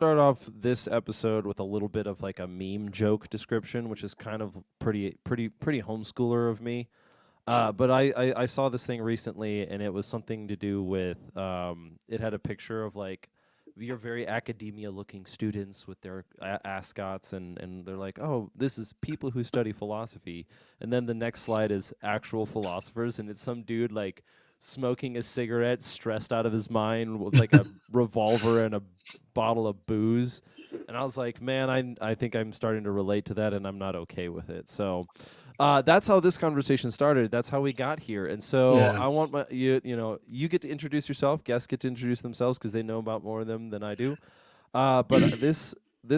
start off this episode with a little bit of like a meme joke description, which is kind of pretty homeschooler of me. But I saw this thing recently, and it was something to do with it had a picture of like your very academia-looking students with their ascots, and they're like, oh, this is people who study philosophy, and then the next slide is actual philosophers, and it's some dude like smoking a cigarette, stressed out of his mind, with like a revolver and a bottle of booze. And I was like, man, I think I'm starting to relate to that, and I'm not okay with it. So that's how this conversation started. That's how we got here. And so Yeah. I want you get to introduce yourself. Guests get to introduce themselves because they know about more of them than I do. But this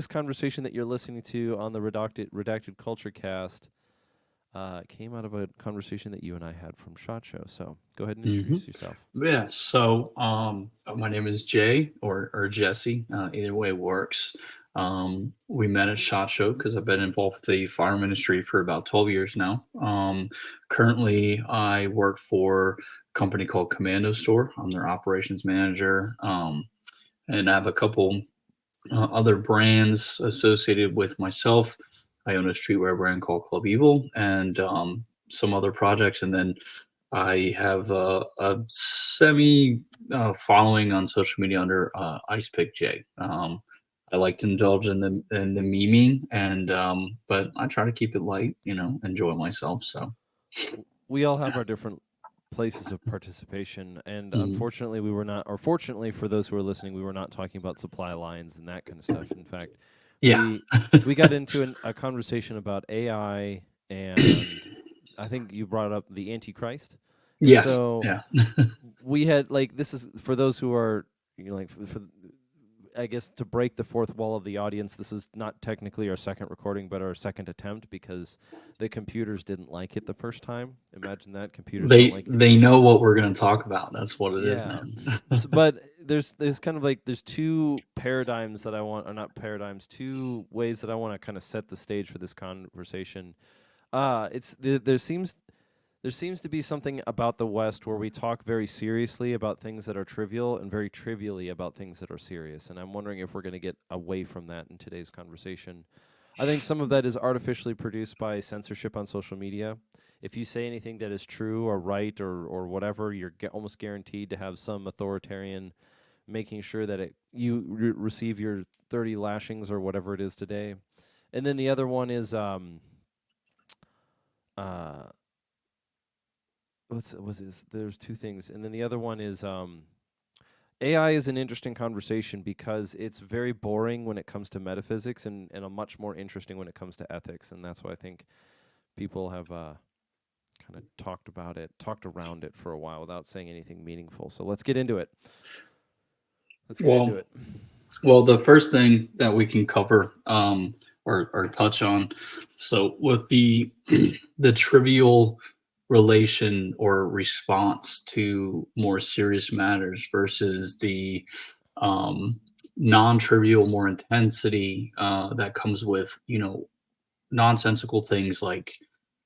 conversation that you're listening to on the Redacted Culture Cast came out of a conversation that you and I had from Shot Show. So go ahead and hmm introduce yourself. Yeah. So, my name is Jay or Jesse. Either way works. We met at Shot Show because I've been involved with the fire ministry for about 12 years now. Currently, I work for a company called Commando Store. I'm their operations manager, and I have a couple other brands associated with myself. I own a streetwear brand called Club Evil and some other projects. And then I have a semi following on social media under Ice Pick J. I like to indulge in the memeing, and but I try to keep it light, enjoy myself. So We all have our different places of participation, and mm, unfortunately, we were not, or fortunately for those who are listening, we were not talking about supply lines and that kind of stuff. In fact, yeah, we we got into a conversation about AI, and I think you brought up the Antichrist, and yes, so yeah. we had like this is for those who are like for I guess to break the fourth wall of the audience, this is not technically our second recording, but our second attempt because the computers didn't like it the first time. Imagine that computers don't they like. they know what we're going to talk about. That's what it is, Yeah, man. but there's kind of like there's two paradigms that I want, or not paradigms, two ways that I want to kind of set the stage for this conversation. There seems to be something about the West where we talk very seriously about things that are trivial and very trivially about things that are serious. And I'm wondering if we're going to get away from that in today's conversation. I think some of that is artificially produced by censorship on social media. If you say anything that is true or right or whatever, you're almost guaranteed to have some authoritarian making sure that you receive your 30 lashings or whatever it is today. And then the other one is uh, what's was this? There's two things, and then the other one is AI is an interesting conversation because it's very boring when it comes to metaphysics and a much more interesting when it comes to ethics, and that's why I think people have kind of talked around it for a while without saying anything meaningful. So let's get into it. Let's get into Well, it. Well, the first thing that we can cover or touch on, so with the the trivial relation or response to more serious matters versus the um, non-trivial, more intensity that comes with nonsensical things like.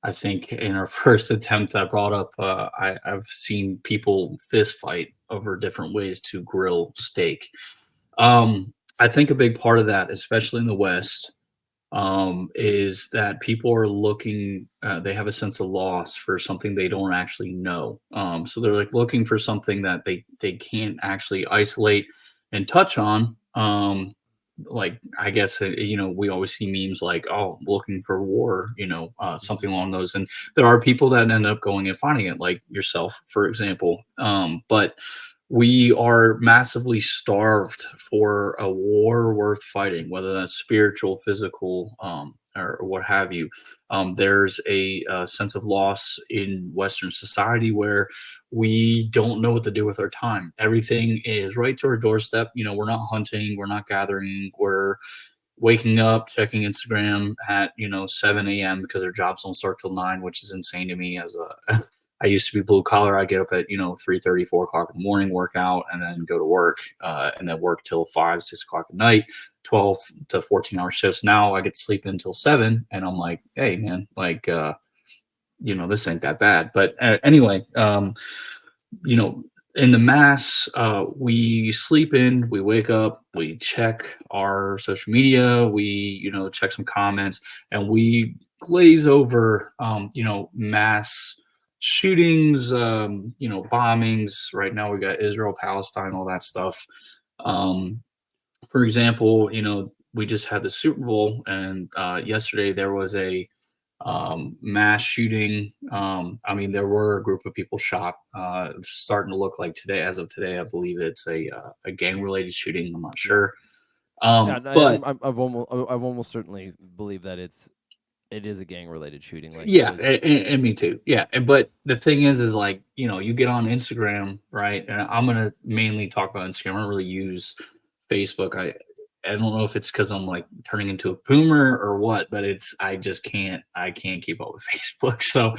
I think in our first attempt, I brought up I've seen people fist fight over different ways to grill steak. I think a big part of that, especially in the West, is that people are looking, they have a sense of loss for something they don't actually know. So they're like looking for something that they can't actually isolate and touch on. Like I guess we always see memes like, "Oh, looking for war," something along those. And there are people that end up going and finding it, like yourself, for example. But we are massively starved for a war worth fighting, whether that's spiritual, physical, or what have you. There's a sense of loss in Western society where we don't know what to do with our time. Everything is right to our doorstep. We're not hunting, we're not gathering, we're waking up, checking Instagram at 7 a.m. because their jobs don't start till 9, which is insane to me. As a I used to be blue collar. I get up at 3:30, 4 o'clock in the morning, work out, and then go to work, and then work till 5, 6 o'clock at night, 12 to 14 hour shifts. Now I get to sleep until 7, and I'm like, hey man, like this ain't that bad. But anyway, you know in the mass, we sleep in, we wake up, we check our social media, we, check some comments, and we glaze over, mass shootings, bombings. Right now, we got Israel, Palestine, all that stuff. Um, for example, we just had the Super Bowl, and yesterday there was a mass shooting. I mean, there were a group of people shot. It's starting to look like today, as of today, I believe it's a gang related shooting. I'm not sure. Yeah, and But I've almost certainly believe that it is a gang related shooting. Like yeah, because and me too. Yeah, but the thing is like you get on Instagram, right? And I'm gonna mainly talk about Instagram. I don't really use Facebook. I don't know if it's because I'm like turning into a boomer or what, but I just can't keep up with Facebook. So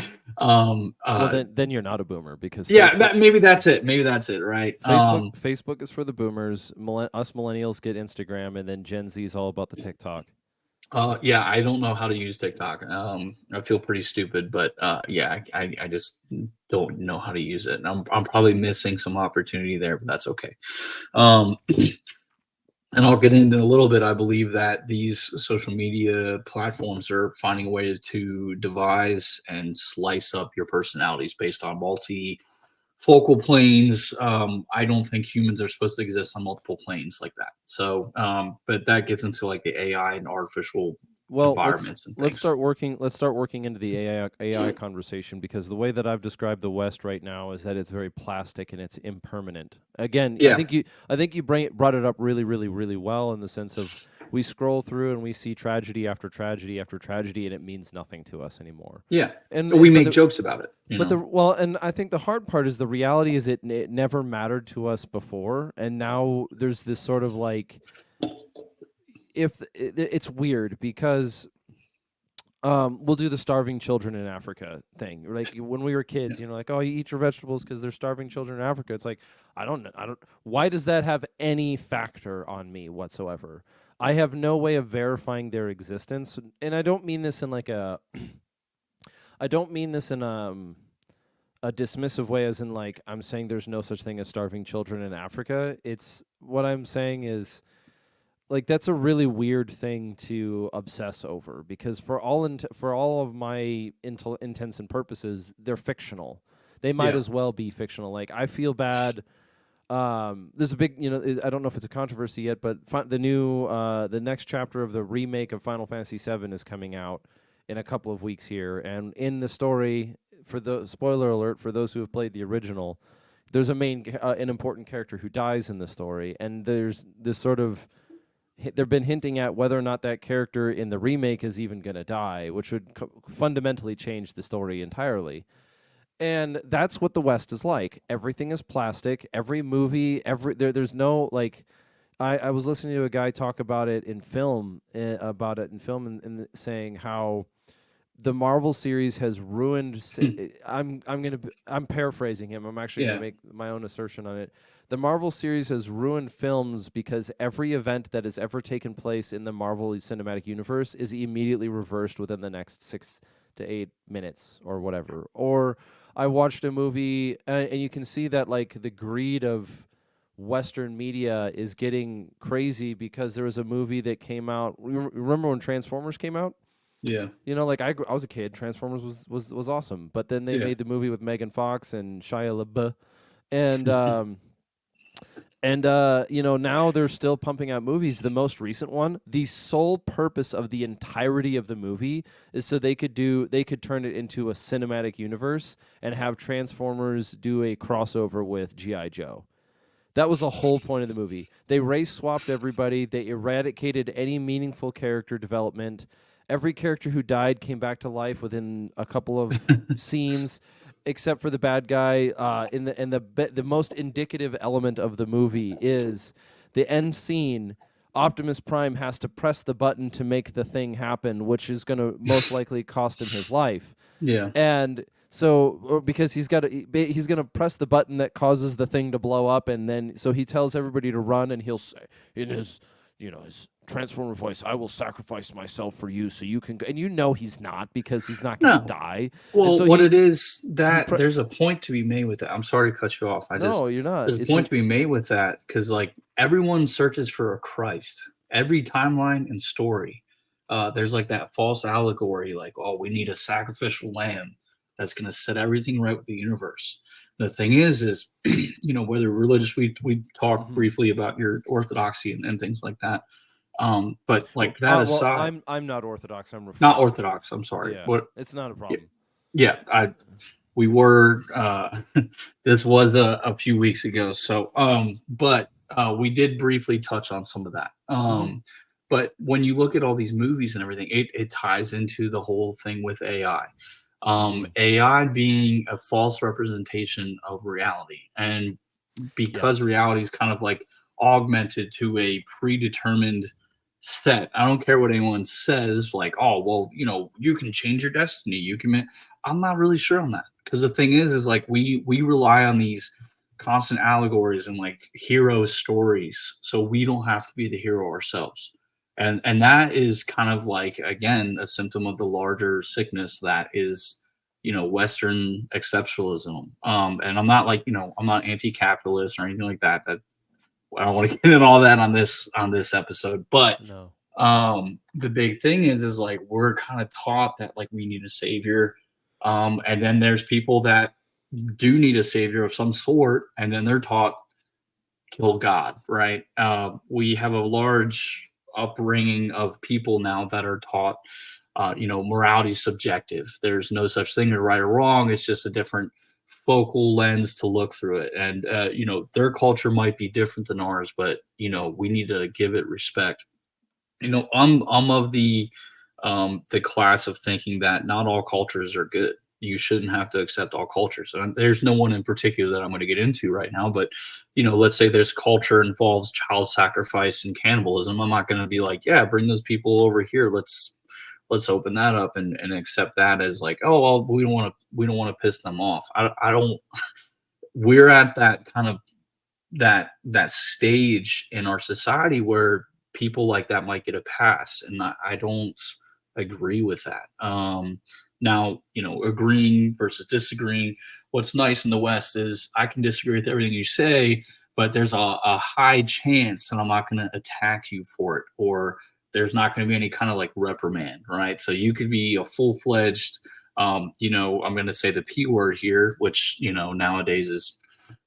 well then you're not a boomer because yeah, maybe that's it. Maybe that's it, right? Facebook is for the boomers. Us millennials get Instagram, and then Gen Z is all about the TikTok. Yeah, I don't know how to use TikTok. I feel pretty stupid, but yeah, I just don't know how to use it. And I'm probably missing some opportunity there, but that's okay. Um, and I'll get into a little bit. I believe that these social media platforms are finding a way to devise and slice up your personalities based on multi focal planes. I don't think humans are supposed to exist on multiple planes like that. So, but that gets into like the AI and artificial Well, environments and let's things. start working into the AI conversation because the way that I've described the West right now is that it's very plastic and it's impermanent. Again, Yeah, I think you brought it up really really really well in the sense of we scroll through and we see tragedy after tragedy after tragedy and it means nothing to us anymore. yeah. And We but make jokes about it, but and I think the hard part is the reality is it never mattered to us before, and now there's this sort of like if it's weird because we'll do the starving children in Africa thing. Like when we were kids, like, oh, you eat your vegetables because there's starving children in Africa. It's like I don't. Why does that have any factor on me whatsoever? I have no way of verifying their existence, and I don't mean this in like a. I don't mean this in a dismissive way, as in like I'm saying there's no such thing as starving children in Africa. It's what I'm saying is like that's a really weird thing to obsess over because for all of my intents and purposes, they're fictional. They might yeah, as well be fictional. Like I feel bad. There's a big, I don't know if it's a controversy yet, but the next chapter of the remake of Final Fantasy VII is coming out in a couple of weeks here, and in the story, for the spoiler alert for those who have played the original, there's an important character who dies in the story, and there's this sort of they've been hinting at whether or not that character in the remake is even going to die, which would fundamentally change the story entirely. And that's what the West is like. Everything is plastic. Every movie, there's no like. I was listening to a guy talk about it in film, and saying how the Marvel series has ruined. I'm paraphrasing him. I'm actually going yeah, to make my own assertion on it. The Marvel series has ruined films because every event that has ever taken place in the Marvel Cinematic Universe is immediately reversed within the next 6 to 8 minutes or whatever. Or I watched a movie, and you can see that like the greed of Western media is getting crazy because there was a movie that came out. Remember when Transformers came out? yeah, Like I was a kid. Transformers was awesome, but then they yeah, made the movie with Megan Fox and Shia LaBeouf, and now they're still pumping out movies. The most recent one, the sole purpose of the entirety of the movie is so they could turn it into a cinematic universe and have Transformers do a crossover with G.I. Joe. That was the whole point of the movie. They race swapped everybody. They eradicated any meaningful character development. Every character who died came back to life within a couple of scenes, except for the bad guy. The most indicative element of the movie is the end scene. Optimus Prime has to press the button to make the thing happen, which is going to most likely cost him his life. yeah, And so, because he's gonna press the button that causes the thing to blow up, and then so he tells everybody to run, and he'll say in his his transformer voice, I will sacrifice myself for you so you can go. And you know he's not, because he's not going to No. die. Well, And so what it is you that there's a point to be made with that. I'm sorry to cut you off. no, you're not. There's a point to be made with that, because like everyone searches for a Christ. Every timeline and story, there's like that false allegory, like, oh, we need a sacrificial lamb that's going to set everything right with the universe. The thing is, whether religious, we talked briefly about your orthodoxy and things like that. But like that aside, I'm not Orthodox. I'm Reformed. not Orthodox. I'm sorry. Yeah, What? it's not a problem. We were. This was a few weeks ago. So, but we did briefly touch on some of that. But when you look at all these movies and everything, it ties into the whole thing with AI. AI being a false representation of reality, and because reality is kind of like augmented to a predetermined set. I don't care what anyone says, like, oh, well, you can change your destiny. You can. I'm not really sure on that, because the thing is like we rely on these constant allegories and like hero stories, so we don't have to be the hero ourselves. And that is kind of like, again, a symptom of the larger sickness that is, Western exceptionalism. And I'm not like, I'm not anti-capitalist or anything like that. That I don't want to get into all that on this episode, but No. The big thing is like we're kind of taught that like we need a savior, and then there's people that do need a savior of some sort, and then they're taught kill God, right? We have a large upbringing of people now that are taught, morality is subjective. There's no such thing as right or wrong. It's just a different focal lens to look through it. And, their culture might be different than ours, but, we need to give it respect. I'm of the class of thinking that not all cultures are good. You shouldn't have to accept all cultures. And there's no one in particular that I'm going to get into right now, but let's say there's culture involves child sacrifice and cannibalism. I'm not going to be like, yeah, bring those people over here. Let's open that up and accept that as like, oh, well, we don't want to piss them off. I don't. We're at that kind of that stage in our society where people like that might get a pass, and I don't agree with that. Now, agreeing versus disagreeing. What's nice in the West is I can disagree with everything you say, but there's a high chance that I'm not going to attack you for it, or there's not going to be any kind of like reprimand, right? So you could be a full-fledged, I'm going to say the P word here, which, nowadays is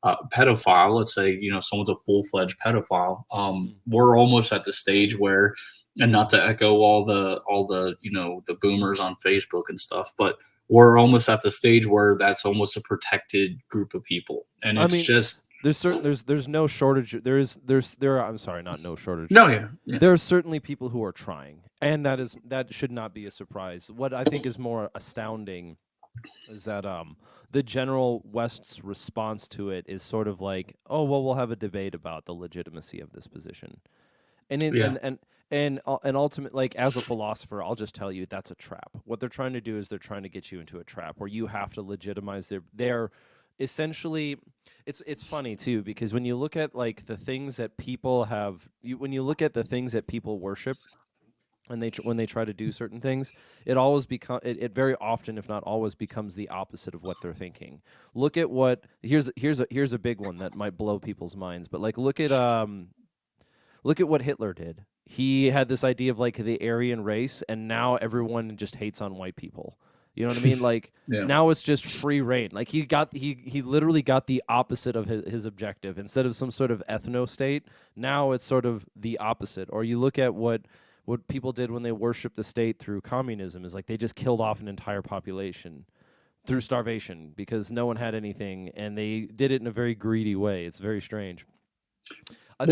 pedophile. Let's say, someone's a full-fledged pedophile. We're almost at the stage where, and not to echo all the the boomers on Facebook and stuff, but we're almost at the stage where that's almost a protected group of people, and it's there's no shortage. I'm sorry, not no shortage. No, yeah. There are certainly people who are trying, and that should not be a surprise. What I think is more astounding is that the general West's response to it is sort of like, oh, well, we'll have a debate about the legitimacy of this position, and ultimately, like, as a philosopher, I'll just tell you that's a trap. What they're trying to do is they're trying to get you into a trap where you have to legitimize their essentially. It's funny too, because when you look at like the things that people when you look at the things that people worship, and when they try to do certain things, it always it very often, if not always, becomes the opposite of what they're thinking. Look at here's a big one that might blow people's minds, but like look at what Hitler did. He had this idea of like the Aryan race, and now everyone just hates on white people. You know what I mean? Like now it's just free reign. Like he literally got the opposite of his objective. Instead of some sort of ethno state, now it's sort of the opposite. Or you look at what people did when they worshiped the state through communism, is like they just killed off an entire population through starvation because no one had anything, and they did it in a very greedy way. It's very strange. I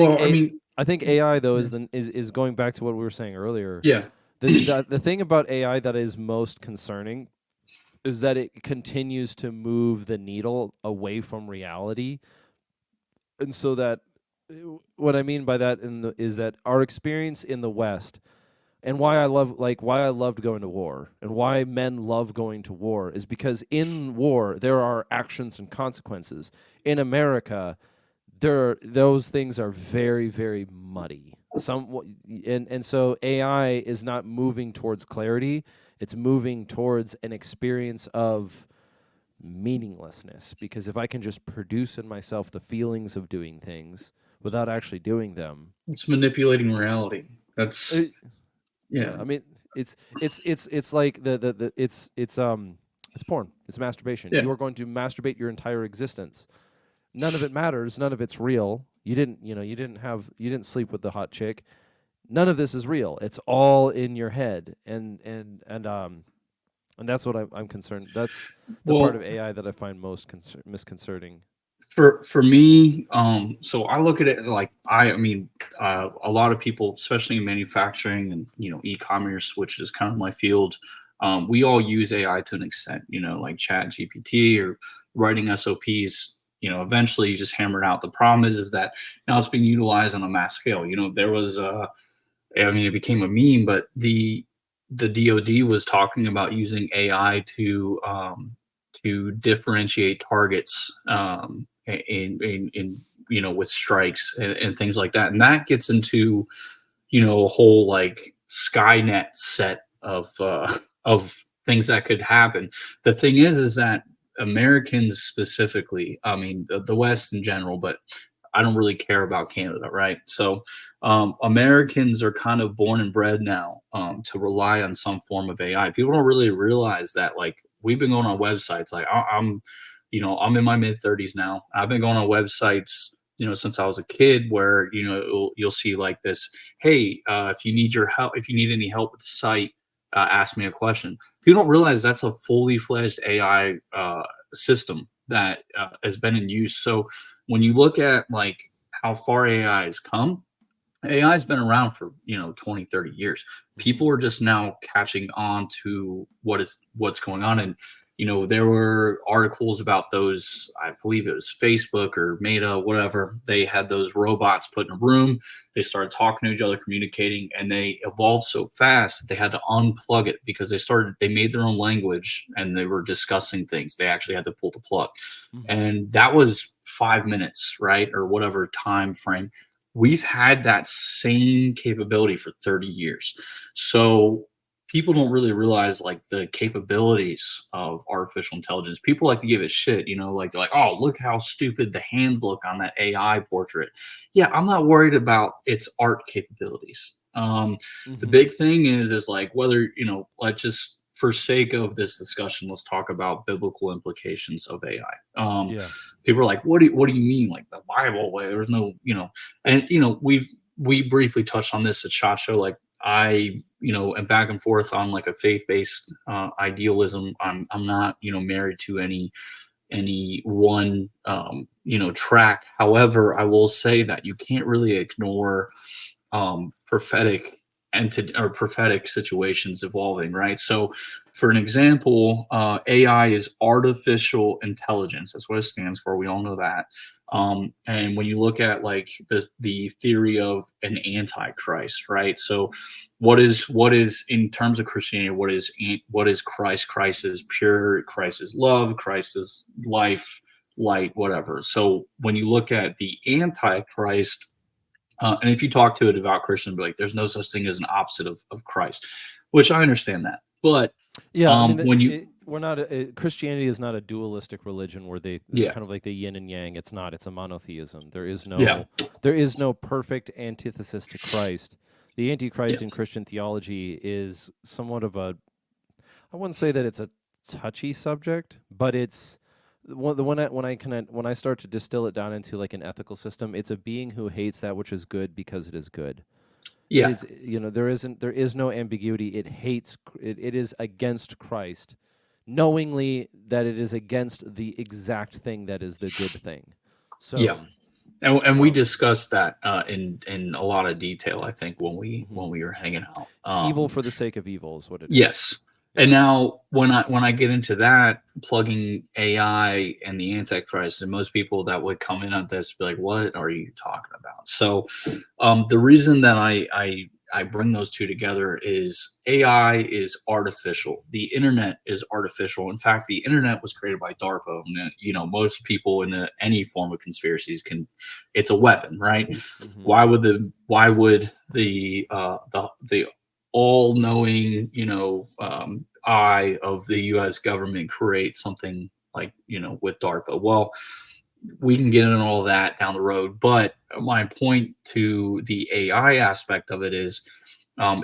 think AI though is going back to what we were saying earlier. Yeah. The thing about AI that is most concerning is that it continues to move the needle away from reality, and so that what I mean by that is that our experience in the West, and why I loved going to war, and why men love going to war, is because in war there are actions and consequences. In America, those things are very, very muddy. And so AI is not moving towards clarity, it's moving towards an experience of meaninglessness, because if I can just produce in myself the feelings of doing things without actually doing them. It's manipulating reality. That's uh, yeah. yeah, I mean, it's like it's porn, it's masturbation. Yeah. You are going to masturbate your entire existence. None of it matters, none of it's real. You didn't sleep with the hot chick. None of this is real. It's all in your head, and that's what I'm concerned. That's the part of Well, AI that I find most misconcerting. for me, so I look at it like I mean, a lot of people, especially in manufacturing and e-commerce, which is kind of my field, we all use AI to an extent. Like Chat GPT or writing SOPs. Eventually you just hammer it out. The problem is that now it's being utilized on a mass scale. There was I mean, it became a meme, but the DoD was talking about using AI to differentiate targets in with strikes and things like that, and that gets into a whole like Skynet set of things that could happen. The thing is that Americans specifically, I mean the West in general, but I don't really care about Canada, right? So Americans are kind of born and bred now to rely on some form of AI. People don't really realize that, like, we've been going on websites. Like I'm in my mid 30s now. I've been going on websites, since I was a kid, where you'll see like this. Hey, if you need your help, if you need any help with the site, ask me a question. People don't realize that's a fully fledged AI system that has been in use. So when you look at like how far AI has come, AI has been around for 20, 30 years. Mm-hmm. People are just now catching on to what's going on. And there were articles about those, I believe it was Facebook or Meta, whatever. They had those robots put in a room. They started talking to each other, communicating, and they evolved so fast that they had to unplug it because they made their own language and they were discussing things. They actually had to pull the plug. Mm-hmm. And that was 5 minutes, right? Or whatever time frame. We've had that same capability for 30 years. So people don't really realize like the capabilities of artificial intelligence. People like to give it shit, like they're like, oh, look how stupid the hands look on that AI portrait. Yeah, I'm not worried about its art capabilities. The Mm-hmm. big thing is like whether, let's just, for sake of this discussion, let's talk about biblical implications of AI. Yeah. People are like, what do you mean? Like the Bible way? There's no, and we briefly touched on this at SHOT Show. Like I, am back and forth on like a faith-based idealism. I'm not, married to any one track. However, I will say that you can't really ignore prophetic entity or prophetic situations evolving, right? So for an example, AI is artificial intelligence. That's what it stands for. We all know that. And when you look at like the theory of an antichrist, right? So what is in terms of Christianity, what is Christ? Christ is pure, Christ is love, Christ is life, light, whatever. So when you look at the antichrist, and if you talk to a devout Christian, be like, there's no such thing as an opposite of Christ, which I understand that. But Yeah, I mean, when you, we're not Christianity is not a dualistic religion where they're yeah, kind of like the yin and yang. It's not. It's a monotheism. yeah, There is no perfect antithesis to Christ. The yeah, Antichrist in Christian theology is somewhat of a. I wouldn't say that it's a touchy subject, but it's when I start to distill it down into like an ethical system, it's a being who hates that which is good because it is good. It yeah, is, there is no ambiguity. It hates it is against Christ, knowingly that it is against the exact thing that is the good thing. yeah. So, And we um, discussed that in a lot of detail, I think, when we mhm. when we were hanging out. Evil for the sake of evil is what it is. Yes. And Yeah. now when I get into that, plugging AI and the Antichrist, and most people that would come in on this be like, what are you talking about? So the reason that I I bring those two together is AI is artificial. The internet is artificial. In fact, the internet was created by DARPA. And, most people in any form of conspiracies it's a weapon, right? Mm-hmm. Why would the all-knowing, eye of the U.S. government create something like, with DARPA? Well, we can get into all that down the road. But my point to the AI aspect of it is,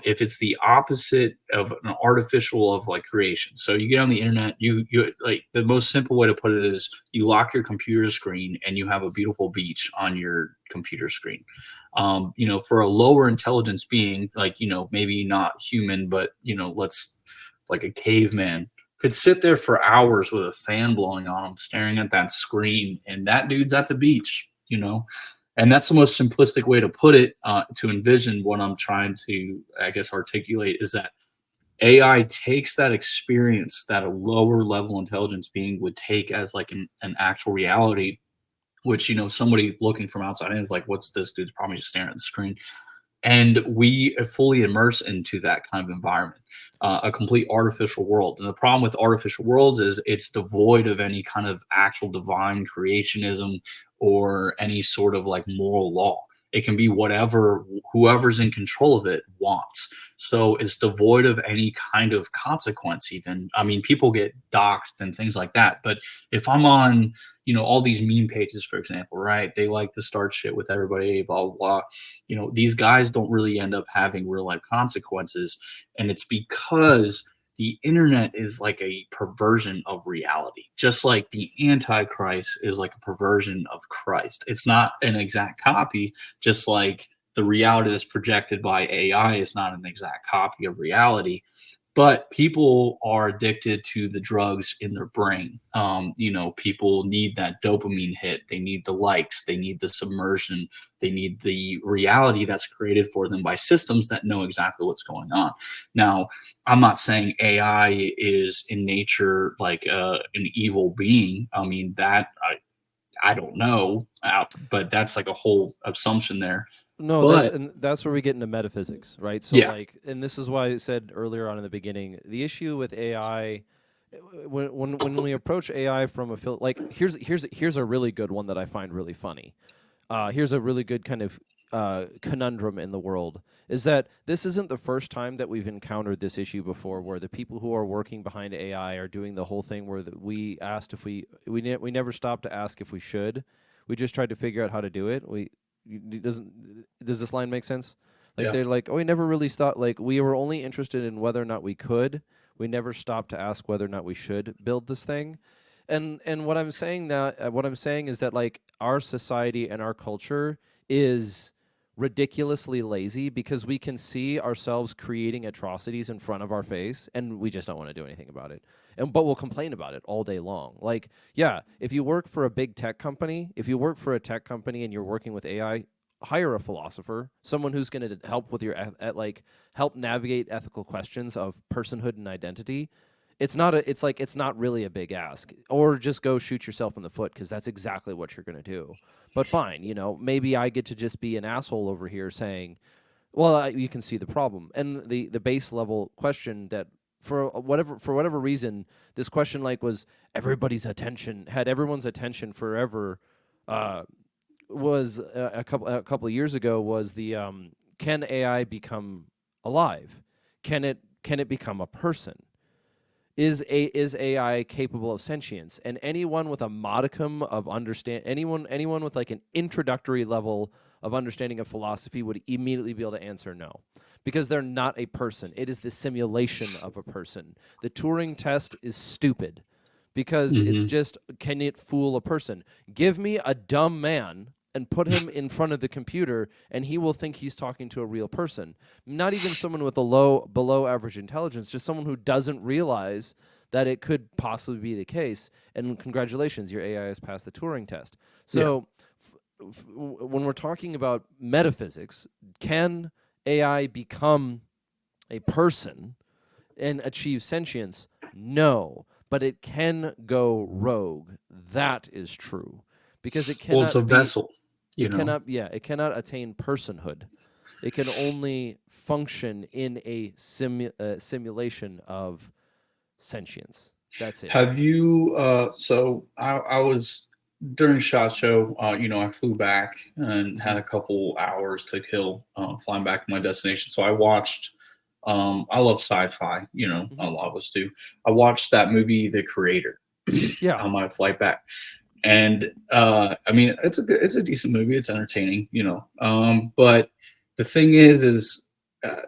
if it's the opposite of an artificial of like creation. So you get on the internet, you like the most simple way to put it is you lock your computer screen and you have a beautiful beach on your computer screen. For a lower intelligence being, like, maybe not human, but let's like a caveman could sit there for hours with a fan blowing on him, staring at that screen, and that dude's at the beach, And that's the most simplistic way to put it, to envision what I'm trying to, I guess, articulate is that AI takes that experience that a lower level intelligence being would take as like an actual reality, which, somebody looking from outside in is like, what's this dude's probably just staring at the screen. And we fully immerse into that kind of environment, a complete artificial world. And the problem with artificial worlds is it's devoid of any kind of actual divine creationism or any sort of like moral law. It can be whatever whoever's in control of it wants. So it's devoid of any kind of consequence. Even, I mean, people get doxxed and things like that. But if I'm on, all these meme pages, for example, right? They like to start shit with everybody, blah, blah, blah. These guys don't really end up having real life consequences. And it's because the internet is like a perversion of reality, just like the Antichrist is like a perversion of Christ. It's not an exact copy, just like the reality that's projected by AI is not an exact copy of reality. But people are addicted to the drugs in their brain. People need that dopamine hit. They need the likes. They need the submersion. They need the reality that's created for them by systems that know exactly what's going on. Now, I'm not saying AI is in nature like an evil being. I mean, that I don't know, but that's like a whole assumption there. No, But that's where we get into metaphysics, right? So yeah, like, and this is why I said earlier on in the beginning, the issue with AI, when we approach AI from like here's a really good one that I find really funny. Here's a really good kind of conundrum in the world is that this isn't the first time that we've encountered this issue before, where the people who are working behind AI are doing the whole thing where we asked if we never stopped to ask if we should. We just tried to figure out how to do it. Does this line make sense? Like, yeah, they're like, oh, we never really stopped. Like, we were only interested in whether or not we could. We never stopped to ask whether or not we should build this thing. And what I'm saying is that like our society and our culture is ridiculously lazy because we can see ourselves creating atrocities in front of our face and we just don't want to do anything about it. But we'll complain about it all day long. Like, yeah, if you work for a big tech company, and you're working with AI, hire a philosopher, someone who's going to help with your help navigate ethical questions of personhood and identity. It's not really a big ask. Or just go shoot yourself in the foot, because that's exactly what you're going to do. But fine, maybe I get to just be an asshole over here saying, well, you can see the problem. And the base level question that for whatever reason, this question was everyone's attention forever, was a couple of years ago, was the can AI become alive? Can it become a person? Is AI capable of sentience? And anyone with a modicum of anyone with like an introductory level of understanding of philosophy would immediately be able to answer no, because they're not a person. It is the simulation of a person. The Turing test is stupid because it's just, can it fool a person? Give me a dumb man and put him in front of the computer, and he will think he's talking to a real person. Not even someone with a below average intelligence, just someone who doesn't realize that it could possibly be the case. And congratulations, your AI has passed the Turing test. So when we're talking about metaphysics, can AI become a person and achieve sentience? No, but it can go rogue. That is true. Because it cannot it's a vessel. It cannot attain personhood. It can only function in a simulation of sentience. That's it. Have you? So I was during SHOT Show. I flew back and Mm-hmm. had a couple hours to kill flying back to my destination. So I watched. I love sci-fi. Mm-hmm. A lot of us do. I watched that movie, The Creator, Yeah. on my flight back, and I mean, it's a decent movie. It's entertaining. But the thing is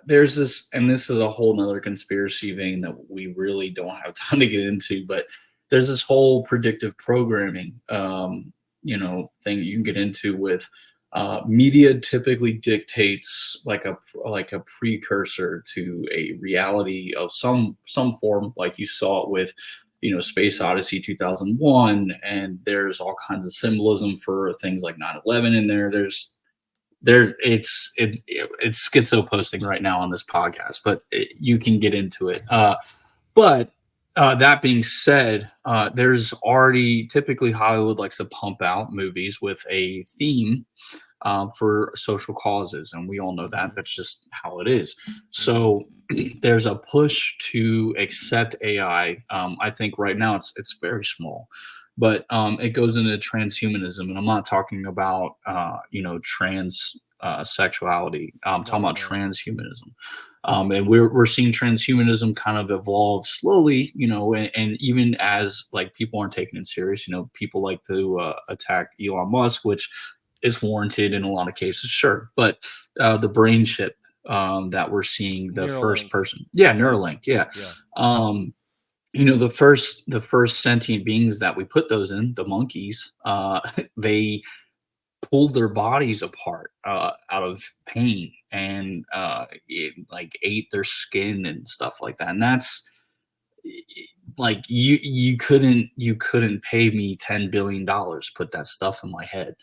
there's this, and this is a whole nother conspiracy vein that we really don't have time to get into, but there's this whole predictive programming, thing that you can get into with media typically dictates like a precursor to a reality of some form, like you saw it with Space Odyssey 2001, and there's all kinds of symbolism for things like 9/11 in there. It's schizo posting right now on this podcast, but you can get into it. But that being said, there's already typically Hollywood likes to pump out movies with a theme for social causes, and we all know that. Mm-hmm. That's just how it is. Mm-hmm. So there's a push to accept AI. I think right now it's very small, but it goes into transhumanism, and I'm not talking about trans sexuality. I'm talking No, about no. transhumanism. And we're seeing transhumanism kind of evolve slowly, and even as like people aren't taking it serious, people like to attack Elon Musk, which is warranted in a lot of cases, sure. But the brain chip that we're seeing, the first Neuralink. person, yeah, Neuralink, yeah. Yeah. Um, the first sentient beings that we put those in, the monkeys, they pulled their bodies apart out of pain and like ate their skin and stuff like that. And that's like you couldn't pay me $10 billion put that stuff in my head.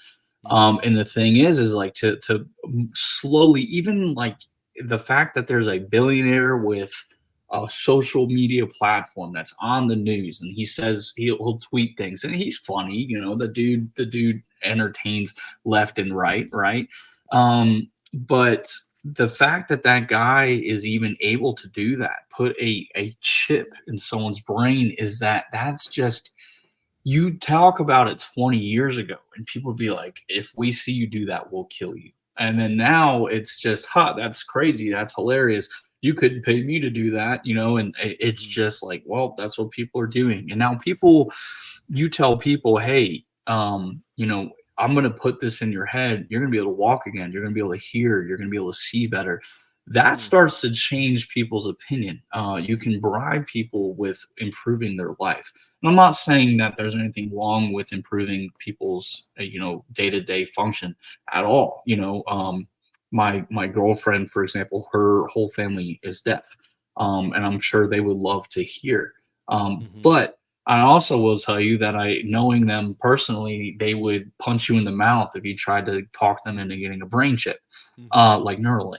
Mm-hmm. And the thing is like to slowly, even like the fact that there's a billionaire with a social media platform that's on the news, and he says he'll tweet things, and he's funny, the dude entertains left and right. But the fact that that guy is even able to do that, put a chip in someone's brain, is that's just, you talk about it 20 years ago and people would be like, if we see you do that, we'll kill you. And then now it's just, that's crazy. That's hilarious. You couldn't pay me to do that, and it's Mm-hmm. just like, well, that's what people are doing. And now you tell people, hey, I'm going to put this in your head. You're going to be able to walk again. You're going to be able to hear. You're going to be able to see better. That Mm-hmm. starts to change people's opinion. You can bribe people with improving their life. And I'm not saying that there's anything wrong with improving people's, day-to-day function at all. My girlfriend, for example, her whole family is deaf, and I'm sure they would love to hear. Mm-hmm. But I also will tell you that knowing them personally, they would punch you in the mouth if you tried to talk them into getting a brain chip, Mm-hmm. like Neuralink.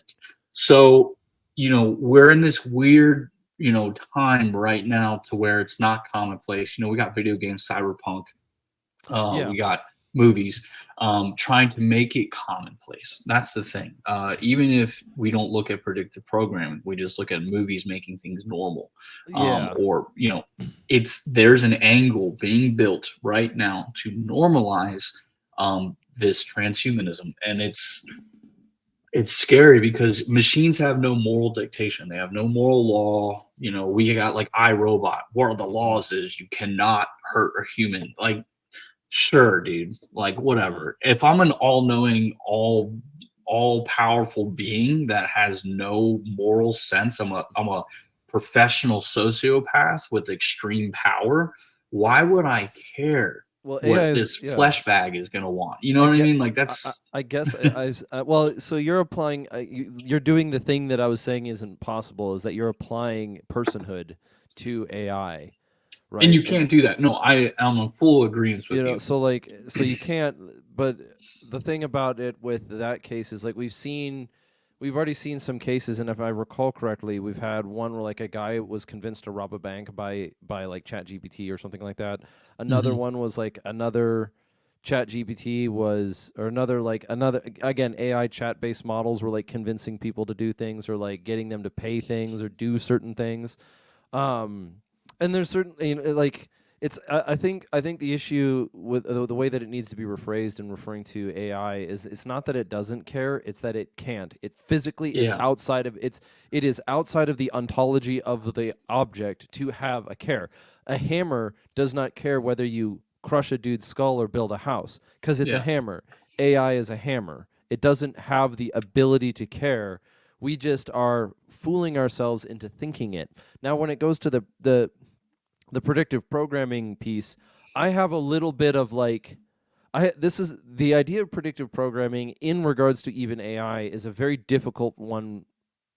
So, we're in this weird, time right now to where it's not commonplace. We got video games, cyberpunk, Yeah. we got movies, trying to make it commonplace. That's the thing. Even if we don't look at predictive programming, we just look at movies making things normal. Yeah. Or, there's an angle being built right now to normalize this transhumanism. And it's scary because machines have no moral dictation. They have no moral law. We got like iRobot. What are the Mm-hmm. laws is you cannot hurt a human. Like, sure, dude. Like, Mm-hmm. whatever. If I'm an all-knowing, all-powerful being that has no moral sense, I'm a professional sociopath with extreme power. Why would I care Well, AI what is, this yeah. flesh bag is gonna want? You know I what I get. mean? Like I, that's I guess well. So you're applying. You're doing the thing that I was saying isn't possible. Is that you're applying personhood to AI, and right? you can't do that. No, I'm in full agreement with you. So like, so you can't. But the thing about it with that case is like we've already seen some cases, and if I recall correctly, we've had one where like a guy was convinced to rob a bank by like Chat GPT or something like that. Another Mhm. one was like another Chat GPT was, or another again, AI chat based models were like convincing people to do things or like getting them to pay things or do certain things. Um, and there's certain, like it's I think the issue with the way that it needs to be rephrased in referring to AI is it's not that it doesn't care, it's that it can't. It physically is Yeah. outside of it is outside of the ontology of the object to have a care. A hammer does not care whether you crush a dude's skull or build a house because it's a Yeah. hammer. AI is a hammer. It doesn't have the ability to care. We just are fooling ourselves into thinking it. Now, when it goes to the predictive programming piece, I have a little bit of like, this is the idea of predictive programming in regards to even AI is a very difficult one.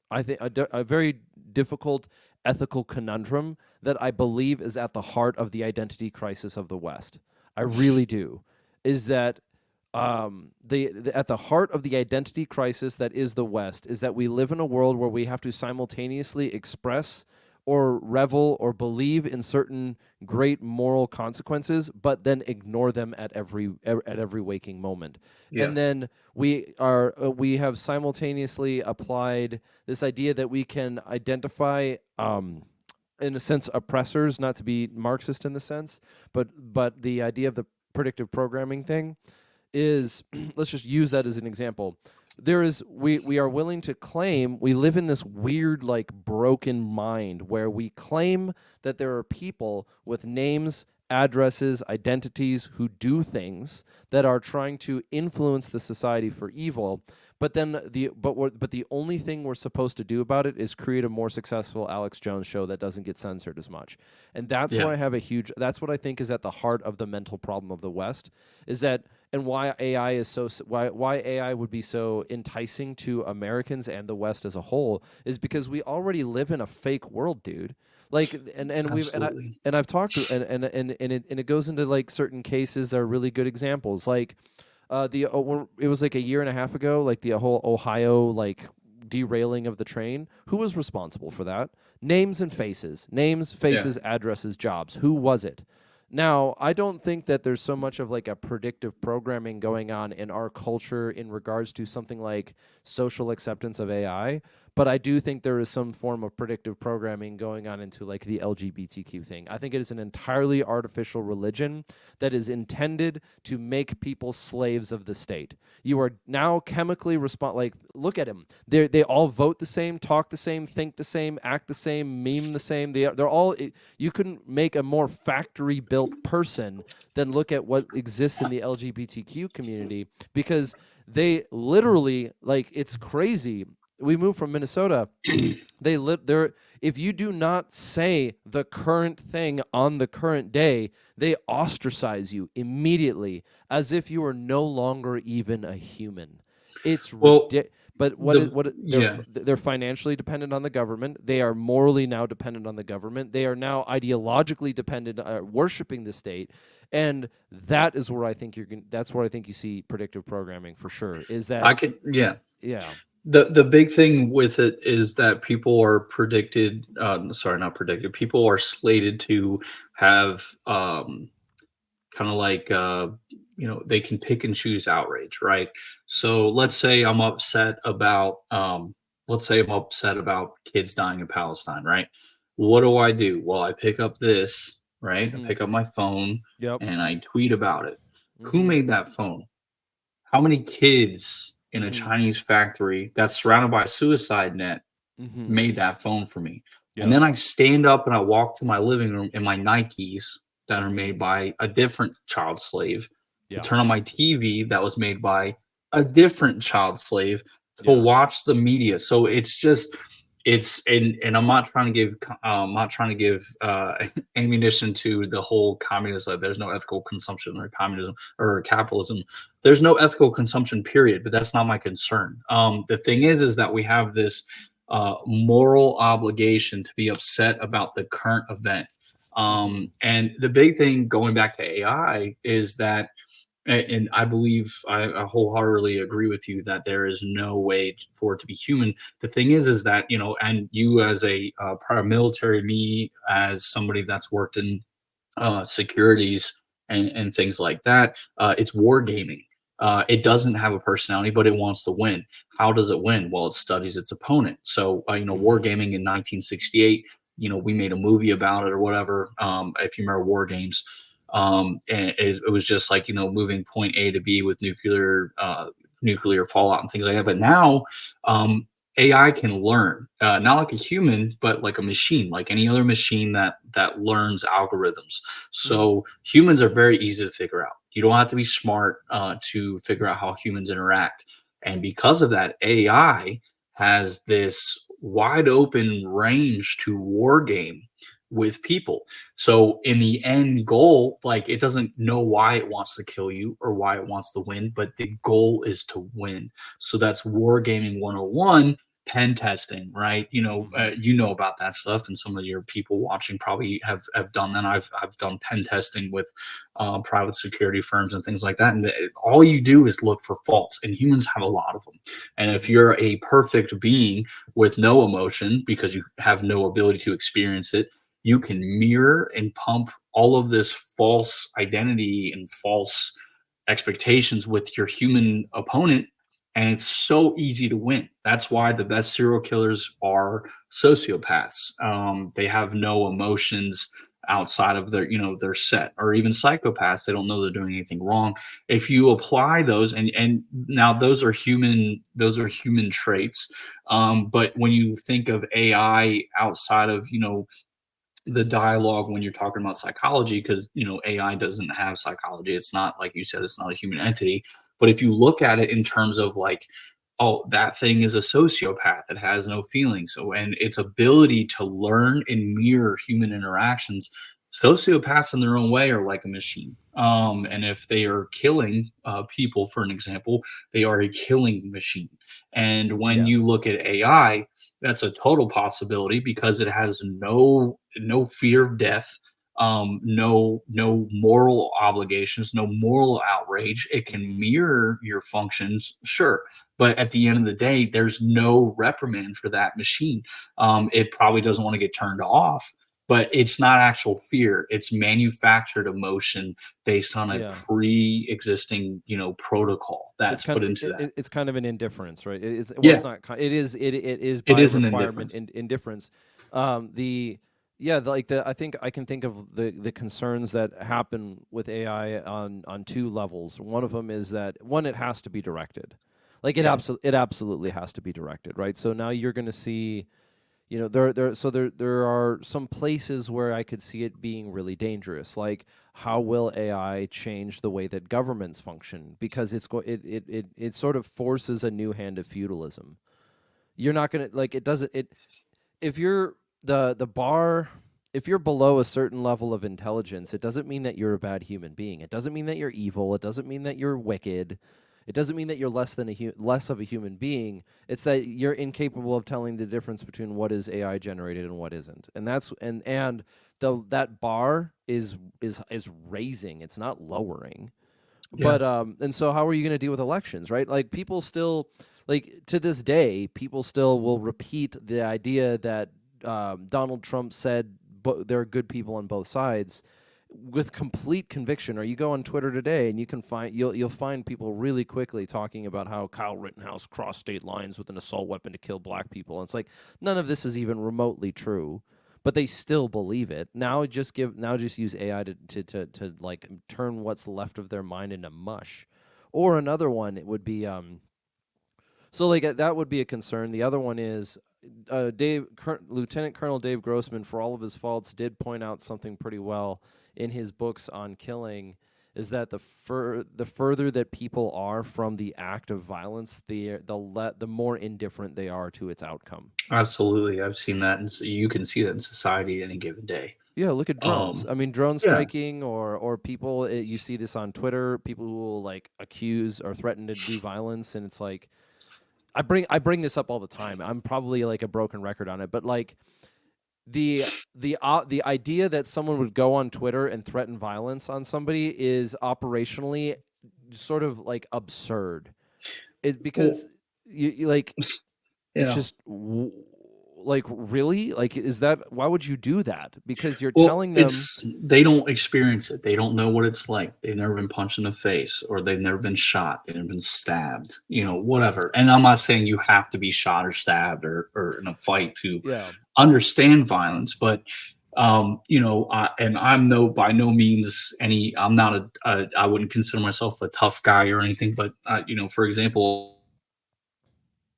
I think a very difficult ethical conundrum that I believe is at the heart of the identity crisis of the West. I really do. Is that at the heart of the identity crisis that is the West is that we live in a world where we have to simultaneously express or revel or believe in certain great moral consequences, but then ignore them at every waking moment. Yeah. And then we have simultaneously applied this idea that we can identify, in a sense, oppressors, not to be Marxist in the sense, but the idea of the predictive programming thing is let's just use that as an example. We are willing to claim we live in this weird like broken mind where we claim that there are people with names, addresses, identities who do things that are trying to influence the society for evil. But then the only thing we're supposed to do about it is create a more successful Alex Jones show that doesn't get censored as much. And that's Yeah. where that's what I think is at the heart of the mental problem of the West, is that, and why AI is why AI would be so enticing to Americans and the West as a whole is because we already live in a fake world, dude. Like Absolutely. I've talked to and it goes into like certain cases that are really good examples. Like when it was like a year and a half ago, like the whole Ohio like derailing of the train. Who was responsible for that? Names and faces. Names, Yeah. faces, addresses, jobs. Who was it? Now, I don't think that there's so much of like a predictive programming going on in our culture in regards to something like social acceptance of AI, but I do think there is some form of predictive programming going on into like the LGBTQ thing. I think it is an entirely artificial religion that is intended to make people slaves of the state. You are now chemically like look at him. They all vote the same, talk the same, think the same, act the same, meme the same. They're all you couldn't make a more factory built person than look at what exists in the LGBTQ community, because they literally, like, it's crazy. We moved from Minnesota. They live there. If you do not say the current thing on the current day, they ostracize you immediately as if you are no longer even a human. It's Well, ridiculous. But yeah. they're financially dependent on the government. They are morally now dependent on the government. They are now ideologically dependent, worshiping the state, and that is where I think that's where I think you see predictive programming for sure. Is that I could, yeah. yeah? The big thing with it is that people are predicted, sorry, not predicted, people are slated to have kind of like they can pick and choose outrage, right? So let's say I'm upset about kids dying in Palestine, right? What do? Well, I pick up this, right? I Mm-hmm. pick up my phone Yep. and I tweet about it. Who Mm-hmm. made that phone? How many kids in a Mm-hmm. Chinese factory that's surrounded by a suicide net Mm-hmm. made that phone for me? And Yep. then I stand up and I walk to my living room in my Nikes that are Mm-hmm. made by a different child slave, to Yeah. turn on my TV that was made by a different child slave, to Yeah. watch the media. So it's just and I'm not trying to give ammunition to the whole communism. Like, there's no ethical consumption or communism or capitalism. There's no ethical consumption, period. But that's not my concern. The thing is that we have this moral obligation to be upset about the current event. Mm-hmm. And the big thing going back to AI is that, and I believe I wholeheartedly agree with you that there is no way for it to be human. The thing is that, and you as a prior military, me as somebody that's worked in securities, and things like that. It's wargaming. It doesn't have a personality, but it wants to win. How does it win? Well, it studies its opponent. So, wargaming in 1968, we made a movie about it or whatever. If you remember War Games, and it was just like, moving point A to B with nuclear fallout and things like that. But now, AI can learn, not like a human, but like a machine, like any other machine that learns algorithms. So humans are very easy to figure out. You don't have to be smart to figure out how humans interact. And because of that, AI has this wide open range to war game with people. So in the end goal, like, it doesn't know why it wants to kill you or why it wants to win, but the goal is to win. So that's wargaming 101, pen testing, right? You know about that stuff, and some of your people watching probably have done that. I've done pen testing with private security firms and things like that, and all you do is look for faults, and humans have a lot of them. And if you're a perfect being with no emotion because you have no ability to experience it, you can mirror and pump all of this false identity and false expectations with your human opponent, and it's so easy to win. That's why the best serial killers are sociopaths. They have no emotions outside of their set, or even psychopaths. They don't know they're doing anything wrong. If you apply those, and now those are human traits. But when you think of AI outside of the dialogue, when you're talking about psychology, because AI doesn't have psychology, it's not, like you said, it's not a human entity. But if you look at it in terms of like, oh, that thing is a sociopath that has no feelings, so, and its ability to learn and mirror human interactions, sociopaths in their own way are like a machine. And if they are killing people, for an example, they are a killing machine. And when you Yes. look at AI, that's a total possibility because it has no fear of death, no moral obligations, no moral outrage. It can mirror your functions, sure, but at the end of the day, there's no reprimand for that machine. It probably doesn't want to get turned off, but it's not actual fear. It's manufactured emotion based on a Yeah. pre-existing, protocol It's that's kind put of into that. it's kind of an indifference, right? It's well, Yeah, it's not. It is it by is an requirement indifference. indifference. The yeah, I think I can think of the concerns that happen with AI on two levels. One of them is that one, it has to be directed, like Yeah, it absolutely has to be directed, right? So now you're going to see, there are some places where I could see it being really dangerous. Like, how will AI change the way that governments function? Because it sort of forces a new hand of feudalism. You're not gonna, like, it doesn't it if you're the bar if you're below a certain level of intelligence, it doesn't mean that you're a bad human being. It doesn't mean that you're evil. It doesn't mean that you're wicked. It doesn't mean that you're less of a human being. It's that you're incapable of telling the difference between what is AI generated and what isn't. And that's and the that bar is raising. It's not lowering. yeah, But and so how are you going to deal with elections, right? Like, people still, like, to this day, people still will repeat the idea that Donald Trump said there are good people on both sides with complete conviction. Or you go on Twitter today and you'll find people really quickly talking about how Kyle Rittenhouse crossed state lines with an assault weapon to kill black people. And it's like, none of this is even remotely true, but they still believe it. Now just use AI to like turn what's left of their mind into mush. Or another one, it would be so, like, that would be a concern. The other one is Lieutenant Colonel Dave Grossman, for all of his faults, did point out something pretty well in his books on killing. Is that the further that people are from the act of violence, the more indifferent they are to its outcome. absolutely. I've seen that, and so you can see that in society any given day. Yeah, look at drones. Um, I mean, drone yeah, striking, or people. You see this on Twitter. People who will, like, accuse or threaten to do violence, and it's like, I bring this up all the time. I'm probably like a broken record on it, but like, the idea that someone would go on Twitter and threaten violence on somebody is operationally sort of like absurd. It well, because you like, it's yeah. just like really? Like is that why would you do that? Because you're Well, telling them it's they don't experience it. They don't know what it's like. They've never been punched in the face, or they've never been shot. They've never been stabbed. Whatever. And I'm not saying you have to be shot or stabbed or in a fight to yeah. understand violence, but and I'm by no means I'm not I wouldn't consider myself a tough guy or anything, but for example,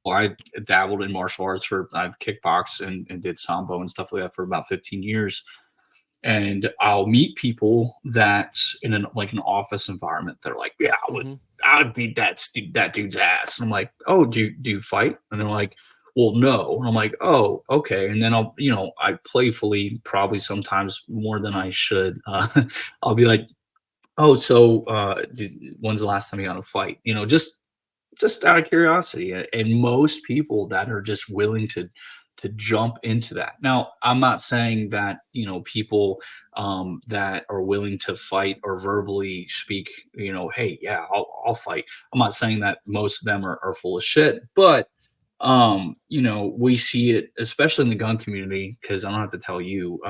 I dabbled in martial arts I've kickboxed and did sambo and stuff like that for about 15 years. And I'll meet people that in like an office environment, they're like, yeah, Mhm. I would beat that dude's ass. And I'm like, oh, do you fight? And they're like, well, no. And I'm like, oh, okay. And then I playfully, probably sometimes more than I should, I'll be like, oh, so when's the last time you got in a fight? Just out of curiosity. And most people that are just willing to jump into that. Now, I'm not saying that people that are willing to fight or verbally speak, hey, yeah, I'll fight. I'm not saying that most of them are full of shit, but we see it especially in the gun community, because I don't have to tell you,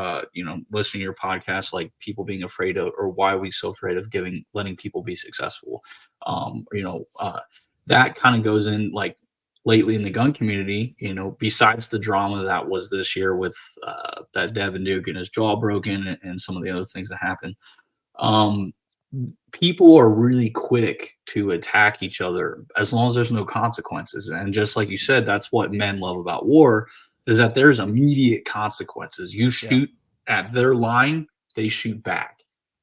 listening to your podcast, like people being afraid of, or why are we so afraid of letting people be successful. That kind of goes in, like, lately in the gun community, besides the drama that was this year with that Devin Duke and his jaw broken, and some of the other things that happened. um, People are really quick to attack each other as long as there's no consequences. And just like you said, that's what men love about war, is that there's immediate consequences. You Yeah. shoot at their line, they shoot back.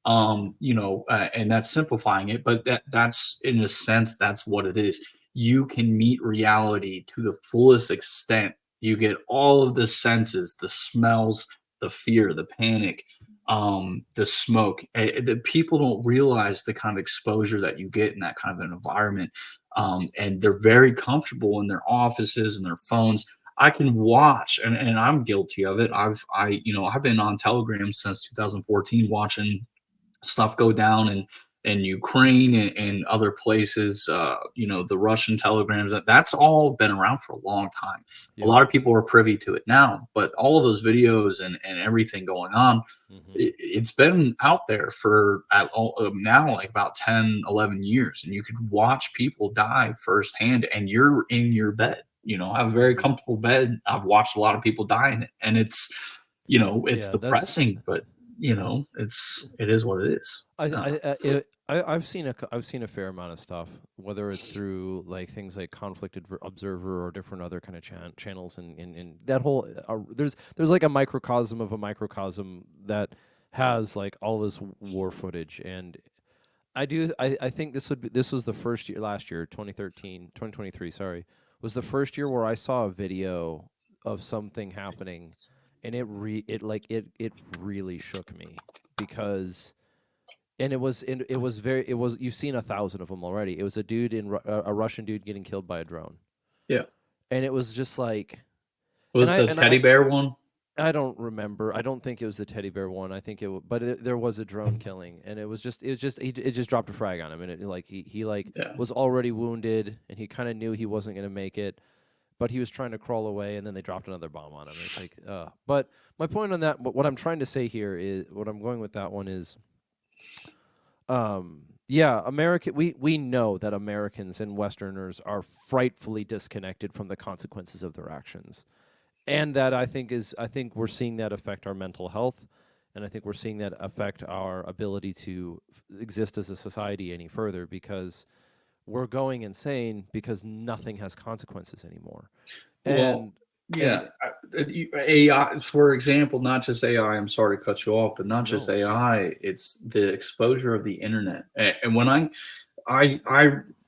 And that's simplifying it, but that's in a sense, that's what it is. You can meet reality to the fullest extent. You get all of the senses, the smells, the fear, the panic, the smoke. The people don't realize the kind of exposure that you get in that kind of an environment. And they're very comfortable in their offices and their phones. I can watch, and I'm guilty of it. I've been on Telegram since 2014, watching stuff go down in Ukraine and other places. The Russian telegrams, that's all been around for a long time. A Yep. lot of people are privy to it now, but all of those videos and everything going on, Mhm. it's been out there for now like about 10, 11 years, and you could watch people die firsthand, and you're in your bed. I have a very Mhm. comfortable bed. I've watched a lot of people die in it, and it's Yeah, that's depressing, but it is what it is. I've seen a fair amount of stuff, whether it's through like things like Conflicted Observer or different other kind of channels, and that whole there's like a microcosm of a microcosm that has like all this war footage. And I think this was the first year, last year, 2013 2023, sorry, was the first year where I saw a video of something happening, and it really shook me, because and it was you've seen 1,000 of them already. It was a dude a Russian dude getting killed by a drone, Yeah. and it was just like, and Was the teddy bear one? I don't remember. I don't think it was the teddy bear one. I think there was a drone killing, and it just dropped a frag on him, and he like Yeah. was already wounded, and he kind of knew he wasn't gonna make it, but he was trying to crawl away, and then they dropped another bomb on him. It's like, but my point on that, what I'm trying to say here is, what I'm going with that one is, yeah, we know that Americans and Westerners are frightfully disconnected from the consequences of their actions. And that I think we're seeing that affect our mental health, and I think we're seeing that affect our ability to exist as a society any further, because we're going insane because nothing has consequences anymore. Well, And yeah. and AI, for example, not just AI. I'm sorry to cut you off, but not just no, AI. It's the exposure of the internet. And when I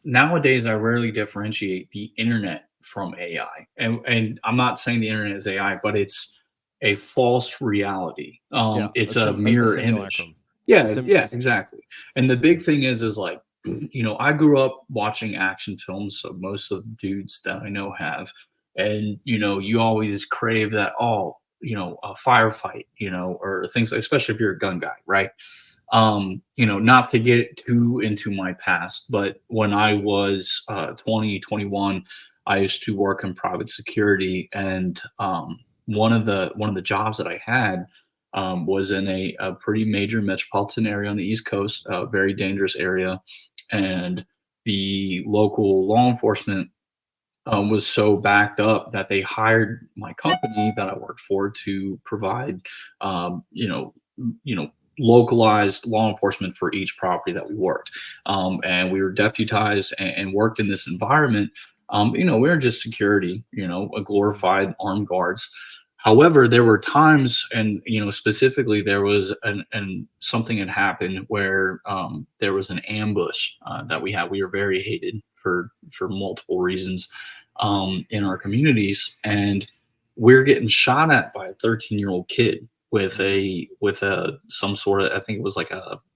nowadays I rarely differentiate the internet from AI. And I'm not saying the internet is AI, but it's a false reality. yeah, It's a a mirror image. simulacrum. Yeah, exactly. And the big thing is like, I grew up watching action films, so most of the dudes that I know have. And you always crave that, oh, a firefight, or things, especially if you're a gun guy, right? Not to get too into my past, but when I was 20, 21, I used to work in private security, and one of the jobs that I had was in a pretty major metropolitan area on the East Coast, a very dangerous area, and the local law enforcement was so backed up that they hired my company that I worked for to provide, you know, localized law enforcement for each property that we worked, and we were deputized and worked in this environment. We were just security, a glorified armed guards. However, there were times, and specifically, there was an something had happened where there was an ambush that we had. We were very hated for multiple reasons in our communities, and we're getting shot at by a 13-year-old kid with a some sort of, I think it was like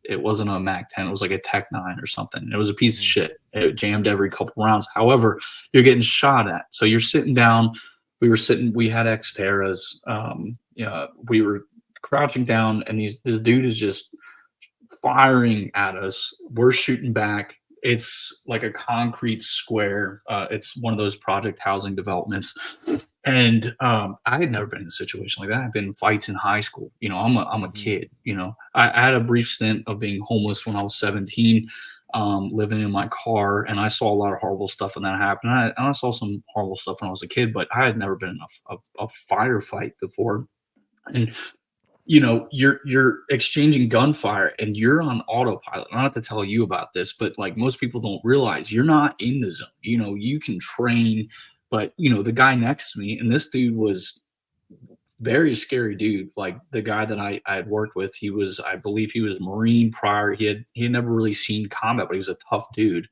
it wasn't a Mac 10, it was like a Tech 9 or something. It was a piece of shit. It jammed every couple rounds. However, you're getting shot at, so you're sitting down. We had Xterras. We were crouching down, and this dude is just firing at us. We're shooting back. It's like a concrete square. It's one of those project housing developments. And I had never been in a situation like that. I've been in fights in high school. I'm a kid. I had a brief stint of being homeless when I was 17, living in my car, and I saw a lot of horrible stuff when that happened. And I saw some horrible stuff when I was a kid, but I had never been in a firefight before. And you're exchanging gunfire and you're on autopilot. I don't have to tell you about this, but like most people don't realize you're not in the zone. You can train, but the guy next to me, and this dude was very scary dude. Like the guy that I had worked with, I believe he was a Marine prior. He had never really seen combat, but he was a tough dude.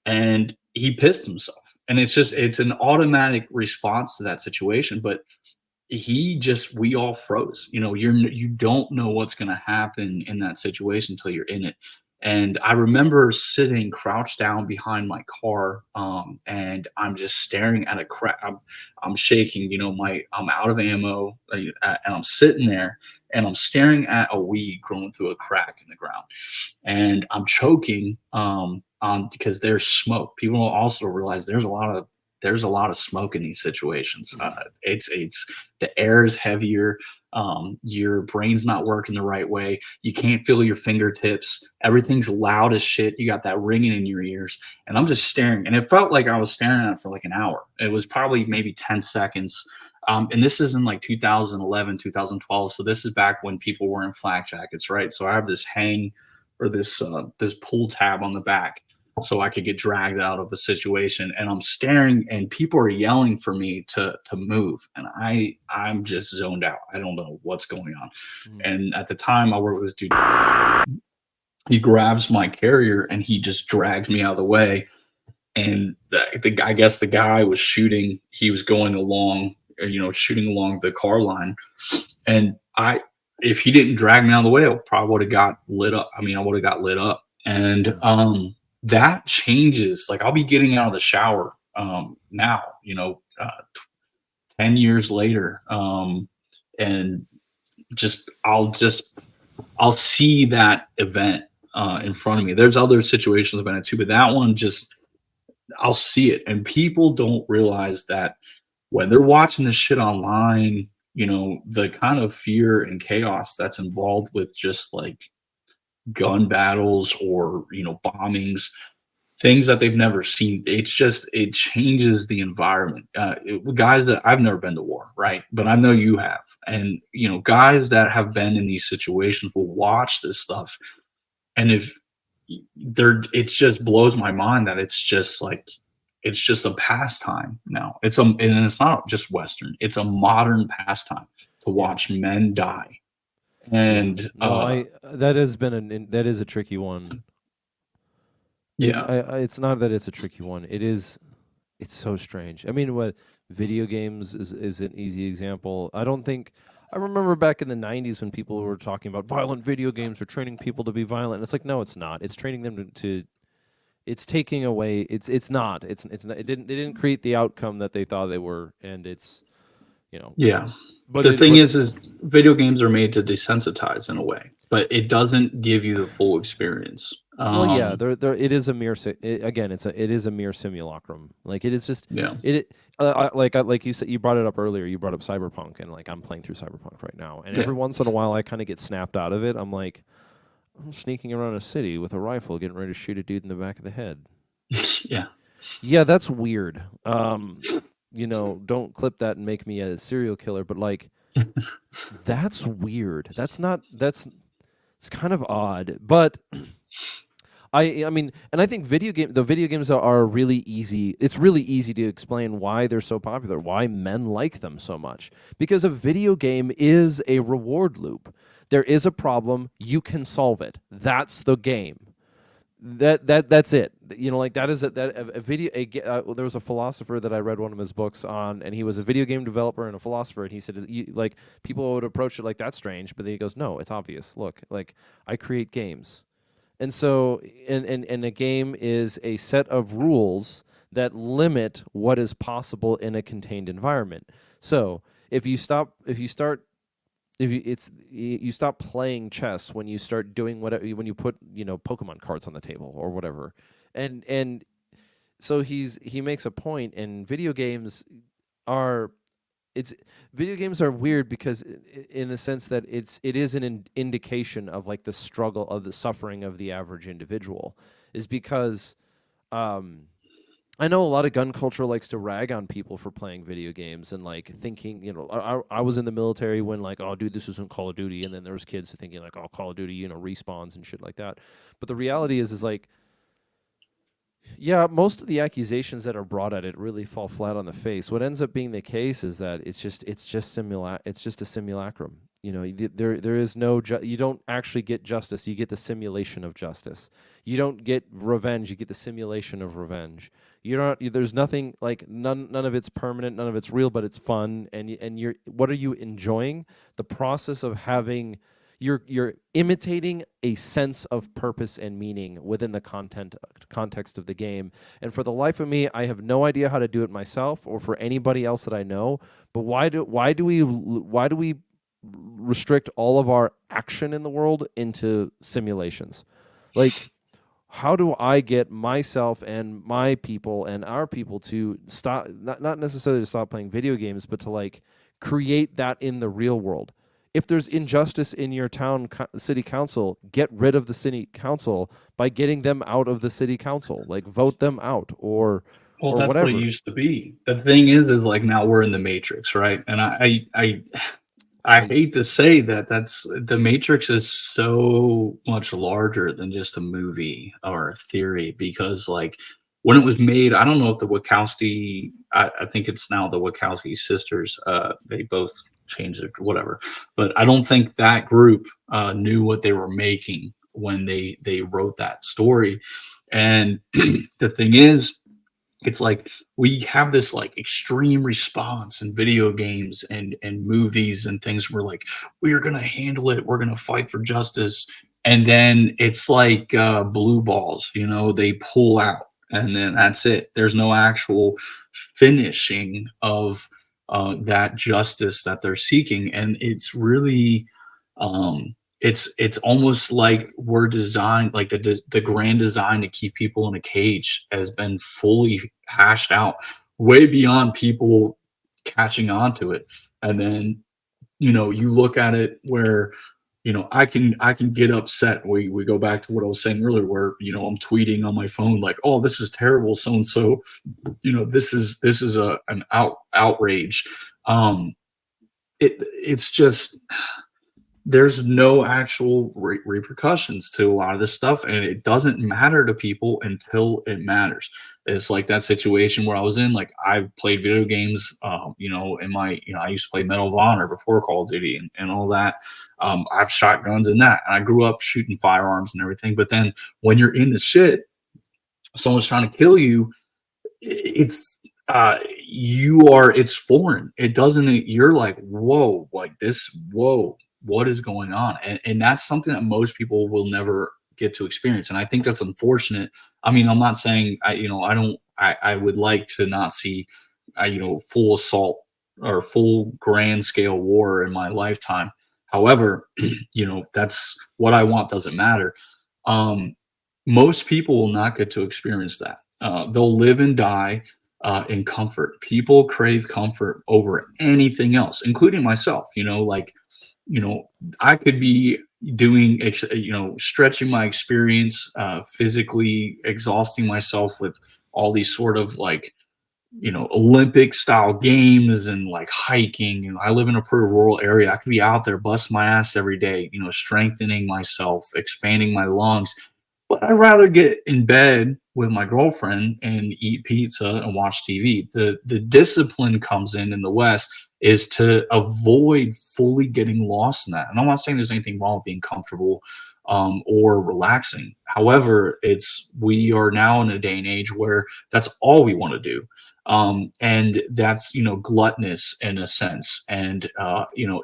And he pissed himself. And it's an automatic response to that situation. But we all froze. You don't know what's going to happen in that situation until you're in it. And I remember sitting crouched down behind my car, and I'm just staring at a crack. I'm shaking. I'm out of ammo, and I'm sitting there, and I'm staring at a weed growing through a crack in the ground, and I'm choking because there's smoke. People don't also realize there's a lot of smoke in these situations. It's the air is heavier. Your brain's not working the right way. You can't feel your fingertips. Everything's loud as shit. You got that ringing in your ears. And I'm just staring. And it felt like I was staring at it for like an hour. It was probably maybe 10 seconds. And this is in like 2011, 2012. So this is back when people were in flak jackets, right? So I have this this pull tab on the back, so I could get dragged out of the situation. And I'm staring, and people are yelling for me to move. And I'm just zoned out. I don't know what's going on. And at the time I worked with this dude, he grabs my carrier and he just drags me out of the way. And I guess the guy was shooting. He was going along, shooting along the car line. And if he didn't drag me out of the way, I probably would have got lit up. I would have got lit up. And, that changes. Like I'll be getting out of the shower now, 10 years later, and I'll see that event in front of me. There's other situations I've been in too, but that one I'll see it. And people don't realize that when they're watching this shit online, the kind of fear and chaos that's involved with just like gun battles or bombings, things that they've never seen. It changes the environment. Guys that I've never been to war, right? But I know you have, and guys that have been in these situations will watch this stuff, and it just blows my mind that it's just a pastime now. And it's not just Western. It's a modern pastime to watch men die. And that is a tricky one. Yeah, it's not that it's a tricky one. It's so strange. What video games is an easy example. I remember back in the 90s when people were talking about violent video games or training people to be violent. And it's like, no, it's not. It's training them to it's taking away. It's not. It's not. They didn't create the outcome that they thought they were, and it's Yeah. But the thing is video games are made to desensitize in a way, but it doesn't give you the full experience. Well, yeah, Um, there it is a mere again, it is a mere simulacrum. Like it is just yeah, it like you said, you brought it up earlier. You brought up Cyberpunk, and like I'm playing through Cyberpunk right now, and yeah, every once in a while I kind of get snapped out of it. I'm like, I'm sneaking around a city with a rifle, getting ready to shoot a dude in the back of the head. yeah. Yeah, that's weird. Don't clip that and make me a serial killer, but like that's weird. That's not that's it's kind of odd, but I mean, and I think the video games are really easy. It's really easy to explain why they're so popular, why men like them so much. Because a video game is a reward loop. There is a problem, you can solve it. That's the game. That's it. Like that is a video. There was a philosopher that I read one of his books on, and he was a video game developer and a philosopher. And he said, like people would approach it like that's strange, but then he goes, no, it's obvious. Look, like I create games. And so, and a game is a set of rules that limit what is possible in a contained environment. So, you stop playing chess when you start doing whatever, when you put Pokemon cards on the table or whatever, and so he makes a point, and are it's video games are weird because in the sense that it is an indication of like the struggle of the suffering of the average individual is because um I know a lot of gun culture likes to rag on people for playing video games and like thinking, I was in the military when like, oh, dude, this isn't Call of Duty, and then there was kids thinking like, oh, Call of Duty, respawns and shit like that. But the reality is like, yeah, most of the accusations that are brought at it really fall flat on the face. What ends up being the case is that it's just a simulacrum. There is no you don't actually get justice. You get the simulation of justice. You don't get revenge. You get the simulation of revenge. There's nothing like none of it's permanent. None of it's real, but it's fun. And you're what are you enjoying? The process of having you're imitating a sense of purpose and meaning within the context of the game. And for the life of me, I have no idea how to do it myself or for anybody else that I know. But why do we restrict all of our action in the world into simulations? Like, how do I get myself and my people and our people to stop, not necessarily to stop playing video games, but to like create that in the real world? If there's injustice in your city council, get rid of the city council by getting them out of the city council. Like vote them out Well, or that's what it whatever. used to be. The thing is like now we're in the Matrix, right? And I Um, hate to say that the Matrix is so much larger than just a movie or a theory because like when it was made, I don't know if the I think it's now the Wachowski sisters, they both changed it, whatever. But I don't think that group knew what they were making when they wrote that story. And the thing is, it's like we have this like extreme response in video games and movies and things. We're like, we are gonna handle it, we're gonna fight for justice, and then it's like blue balls, they pull out, and then that's it. There's no actual finishing of that justice that they're seeking, and it's really it's almost like we're designed like the grand design to keep people in a cage has been fully hashed out way beyond people catching on to it. And then you look at it where I can get upset. We go back to what I was saying earlier where I'm tweeting on my phone like, oh, this is terrible, so and so, this is an outrage. um it's just there's no actual repercussions to a lot of this stuff, and it doesn't matter to people until it matters. It's like that situation where I was in. Like I've played video games, in my, I used to play Medal of Honor before Call of Duty and all that. I've shot guns in that, and I grew up shooting firearms and everything. But then when you're in the shit, someone's trying to kill you, it's it's foreign. It doesn't, you're like, whoa, like this, whoa, what is going on? And that's something that most people will never get to experience, and I think that's unfortunate. I mean, I'm not saying I would like to not see full assault or full grand scale war in my lifetime. However, that's what I want, doesn't matter. um Most people will not get to experience that. They'll live and die in comfort. People crave comfort over anything else, including myself. Like, you know, I could be doing, stretching my experience, physically exhausting myself with all these sort of like, Olympic style games and like hiking. I live in a pretty rural area. I could be out there busting my ass every day, strengthening myself, expanding my lungs. But I'd rather get in bed with my girlfriend and eat pizza and watch TV. The discipline comes in the West is to avoid fully getting lost in that. And I'm not saying there's anything wrong with being comfortable or relaxing. However, we are now in a day and age where that's all we want to do. And that's gluttonous in a sense, and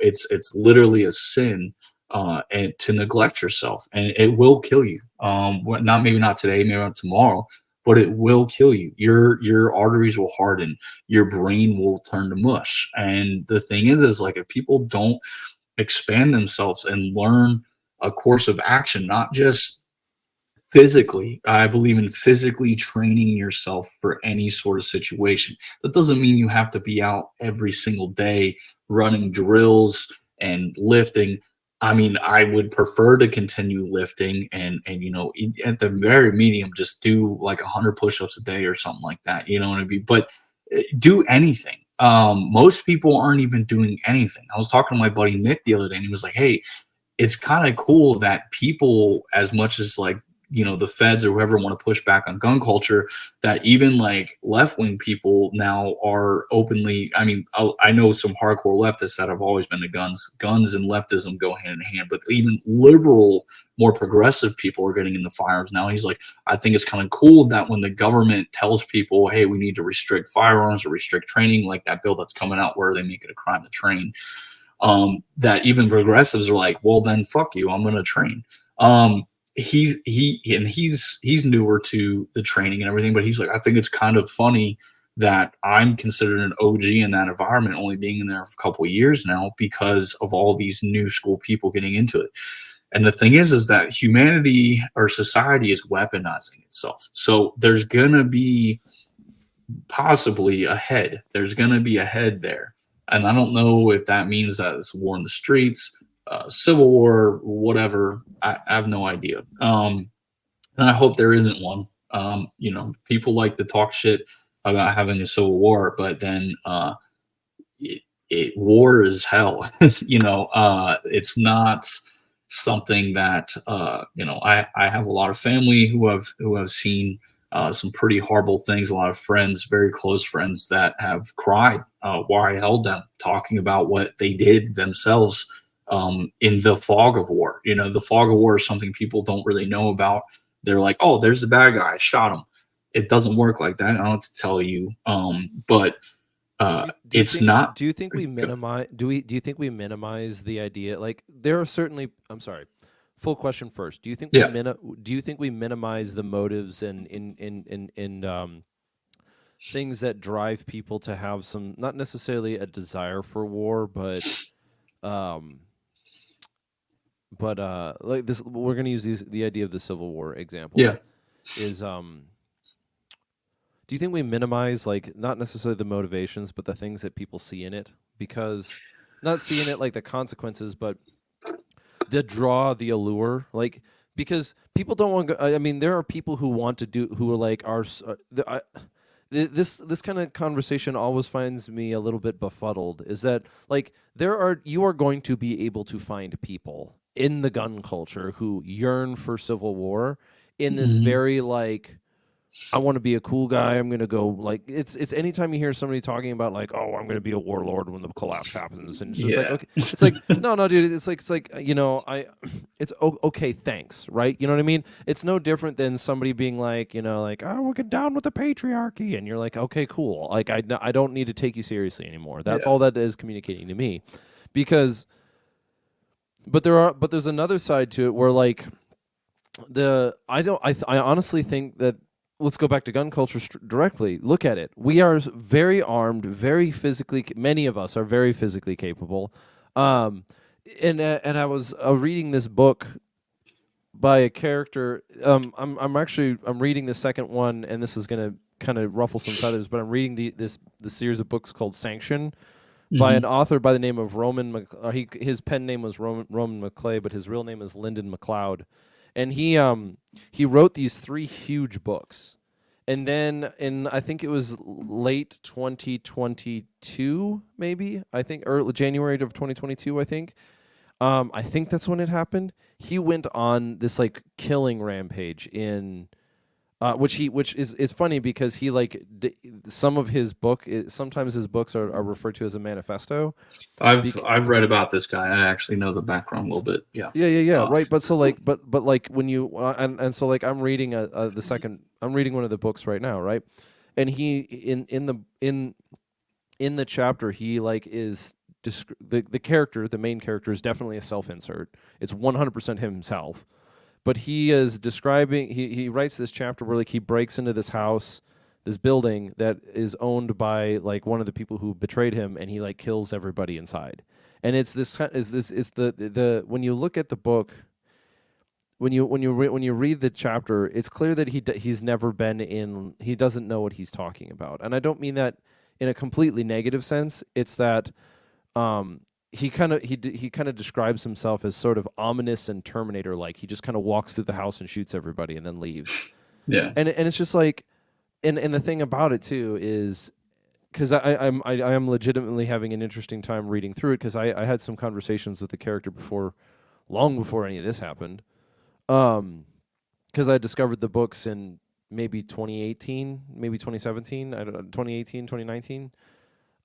it's literally a sin and to neglect yourself, and it will kill you. Maybe not today, maybe not tomorrow, but it will kill you. Your arteries will harden, your brain will turn to mush. And the thing is like if people don't expand themselves and learn a course of action, not just physically. I believe in physically training yourself for any sort of situation. That doesn't mean you have to be out every single day running drills and lifting. I mean, I would prefer to continue lifting and at the very medium, just do like 100 push-ups a day or something like that. You know what I mean? But do anything. Most people aren't even doing anything. I was talking to my buddy Nick the other day, and he was like, "Hey, it's kind of cool that people, as much as like the feds or whoever want to push back on gun culture, that even like left-wing people now are openly, I mean, I know some hardcore leftists that have always been to guns and leftism go hand in hand, but even liberal, more progressive people are getting into firearms now. He's like, I think it's kind of cool that when the government tells people, hey, we need to restrict firearms or restrict training, like that bill that's coming out where they make it a crime to train, that even progressives are like, well, then fuck you, I'm going to train. He's newer to the training and everything, but he's like, I think it's kind of funny that I'm considered an OG in that environment, only being in there for a couple of years now because of all these new school people getting into it. And the thing is that humanity or society is weaponizing itself. So there's going to be possibly a head. There's going to be a head there. And I don't know if that means that it's war in the streets, civil war, whatever. I have no idea. And I hope there isn't one. People like to talk shit about having a civil war, but then war is hell. It's not something that I have a lot of family who have seen some pretty horrible things. A lot of friends, very close friends, that have cried while I held them, talking about what they did themselves in the fog of war. The fog of war is something people don't really know about. They're like, oh, there's the bad guy, I shot him. It doesn't work like that. I don't have to tell you. But it's not. Do you think we minimize? Do you think we minimize the idea? Like there are certainly. I'm sorry. Full question first. Do you think do you think we minimize the motives and in things that drive people to have some, not necessarily a desire for war, but like this, we're going to use the idea of the Civil War example. Yeah. Is do you think we minimize, like, not necessarily the motivations, but the things that people see in it? Because not seeing it like the consequences, but the draw, the allure, like, because people don't want to. I mean, there are people who want to do, who are like this kind of conversation always finds me a little bit befuddled. Is that like you are going to be able to find people in the gun culture who yearn for civil war in this very like, I want to be a cool guy. I'm going to go, like, it's anytime you hear somebody talking about like, oh, I'm going to be a warlord when the collapse happens, and it's just like, okay, it's like, no, dude, it's like, it's okay, thanks, right? You know what I mean? It's no different than somebody being like, like, oh, we're getting down with the patriarchy, and you're like, okay, cool. Like, I don't need to take you seriously anymore. That's all that is communicating to me, because, but there's another side to it where like I honestly think that. Let's go back to gun culture directly. Look at it. We are very armed, very physically. Many of us are very physically capable. And I was reading this book by a character. I'm reading the second one, and this is gonna kind of ruffle some feathers, but I'm reading the series of books called Sanction by Hmm. an author by the name of his pen name was Roman McClay, but his real name is Lyndon McLeod, and he wrote these three huge books. And then in I think it was late 2022, maybe I think early January of 2022, I think that's when it happened. He went on this like killing rampage in which is funny because he like some of his sometimes his books are referred to as a manifesto. I've read about this guy. I actually know the background a little bit. Yeah. Yeah, Uh, right. But so like, but like when you and so like I'm reading the second. I'm reading one of the books right now, right? And he in the chapter he like is the character, the main character is definitely a self insert. It's 100% himself. But he is describing. He writes this chapter where like he breaks into this house, this building that is owned by like one of the people who betrayed him, and he like kills everybody inside. And it's this is this is the when you look at the book, when you read the chapter, it's clear that he's never been in. He doesn't know what he's talking about, and I don't mean that in a completely negative sense. It's that um, he kind of describes himself as sort of ominous and Terminator like. He just kind of walks through the house and shoots everybody and then leaves. yeah. And it's just like, and the thing about it too is because I am legitimately having an interesting time reading through it because I had some conversations with the character long before any of this happened. Because I discovered the books in maybe 2018, maybe 2017, I don't know, 2018, 2019.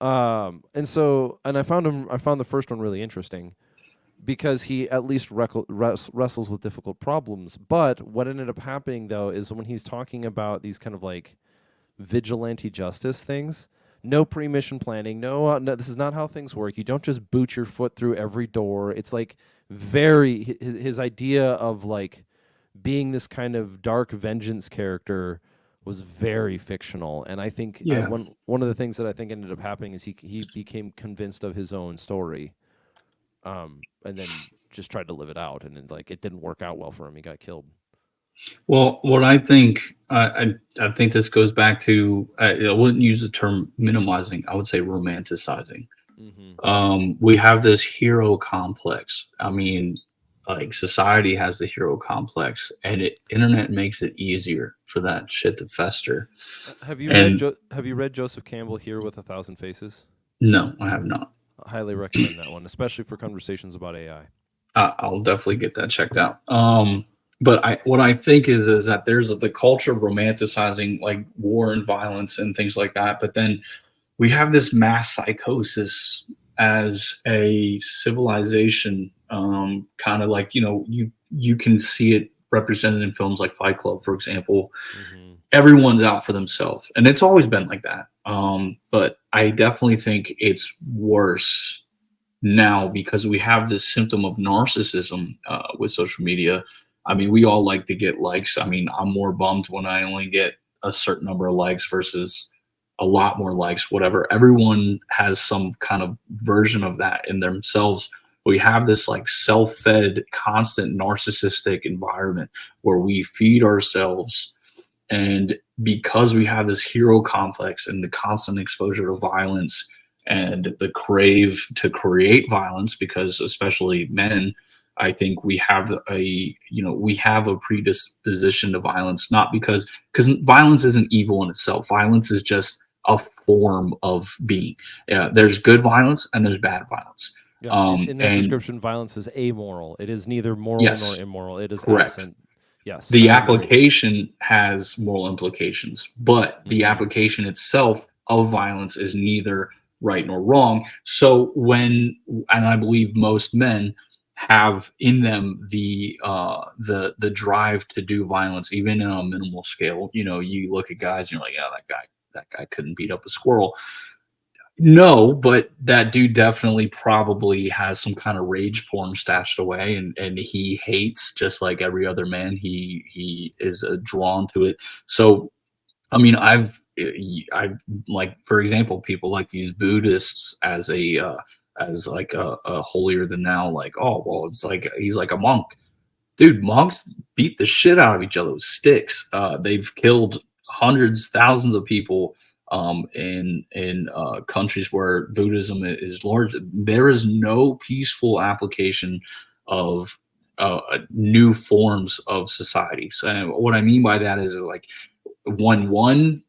And I found the first one really interesting because he at least wrestles with difficult problems. But what ended up happening though is when he's talking about these kind of like vigilante justice things, no pre-mission planning, no, this is not how things work. You don't just boot your foot through every door. It's like his idea of like being this kind of dark vengeance character was very fictional, and I think Yeah. one of the things that I think ended up happening is he became convinced of his own story, and then just tried to live it out, and then, like it didn't work out well for him. He got killed. Well, what I think, I think this goes back to, I wouldn't use the term minimizing. I would say romanticizing. Mm-hmm. We have this hero complex. I mean, like society has the hero complex, and internet makes it easier for that shit to fester. And Have you read Joseph Campbell Here with a Thousand Faces? no, I have not. I highly recommend that one, especially for conversations about AI. I'll definitely get that checked out. But what I think is that there's the culture of romanticizing like war and violence and things like that, but then we have this mass psychosis as a civilization. Kind of like you can see it represented in films like Fight Club, for example. Mm-hmm. Everyone's out for themselves, and it's always been like that. But I definitely think it's worse now because we have this symptom of narcissism with social media. I mean, we all like to get likes. I mean, I'm more bummed when I only get a certain number of likes versus a lot more likes, whatever. Everyone has some kind of version of that in themselves. We have this like self fed, constant narcissistic environment where we feed ourselves. And because we have this hero complex and the constant exposure to violence and the crave to create violence, because especially men, I think we have a predisposition to violence, not because violence isn't evil in itself. Violence is just a form of being. Yeah, there's good violence and there's bad violence. Yeah, in that And description, violence is amoral. It is neither moral nor yes, immoral. It is correct. absent. Yes, The I would agree. application has moral implications, but the Mm-hmm. application itself of violence is neither right nor wrong. So and I believe most men have in them the drive to do violence, even in a minimal scale. You know, you look at guys and you're like, yeah, that guy couldn't beat up a squirrel. No, but that dude definitely probably has some kind of rage porn stashed away, and he hates just like every other man. He is drawn to it. So I mean, I like, for example, people like to use Buddhists as as like a holier than thou, like, oh well, it's like he's like a monk. dude, monks beat the shit out of each other with sticks. They've killed hundreds, thousands of people in countries where Buddhism is large. There is no peaceful application of new forms of society. So what I mean by that is like when one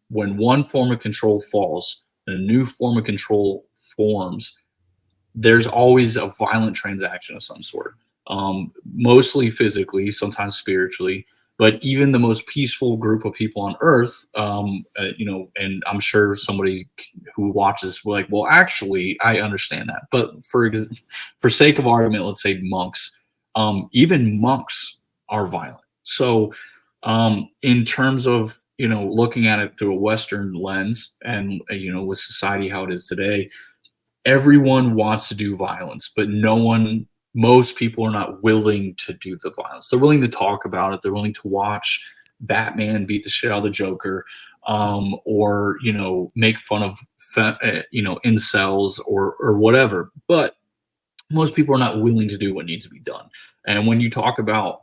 form of control falls and a new form of control forms, there's always a violent transaction of some sort, mostly physically, sometimes spiritually. But even the most peaceful group of people on Earth, and I'm sure somebody who watches will like, well, actually, I understand that. But for sake of argument, let's say monks. Even monks are violent. So, in terms of looking at it through a Western lens, and with society how it is today, everyone wants to do violence, but most people are not willing to do the violence. They're willing to talk about it. They're willing to watch Batman beat the shit out of the Joker, or make fun of incels or whatever. But most people are not willing to do what needs to be done. And when you talk about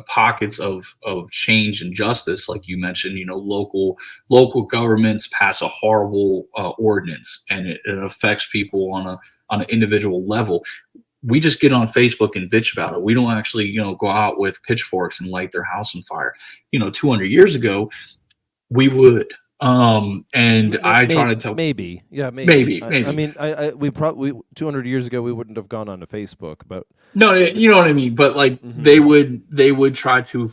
pockets of change and justice, like you mentioned, local governments pass a horrible ordinance, and it affects people on an individual level. We just get on Facebook and bitch about it. We don't actually go out with pitchforks and light their house on fire. 200 years ago we would. And I try to tell, maybe, yeah, maybe. I mean, we probably 200 years ago we wouldn't have gone onto Facebook, but no, you know what I mean. But like they would try to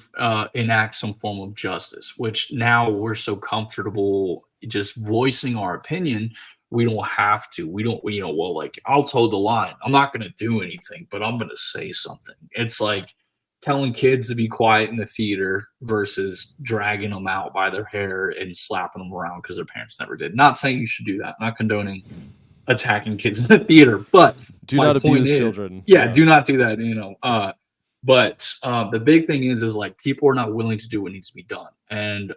enact some form of justice, which now we're so comfortable just voicing our opinion. We don't have to. We don't. Well, like I'll toe the line. I'm not going to do anything, but I'm going to say something. It's like telling kids to be quiet in the theater versus dragging them out by their hair and slapping them around because their parents never did. Not saying you should do that. Not condoning attacking kids in the theater, but do not abuse children. Yeah, do not do that. But the big thing is like people are not willing to do what needs to be done, and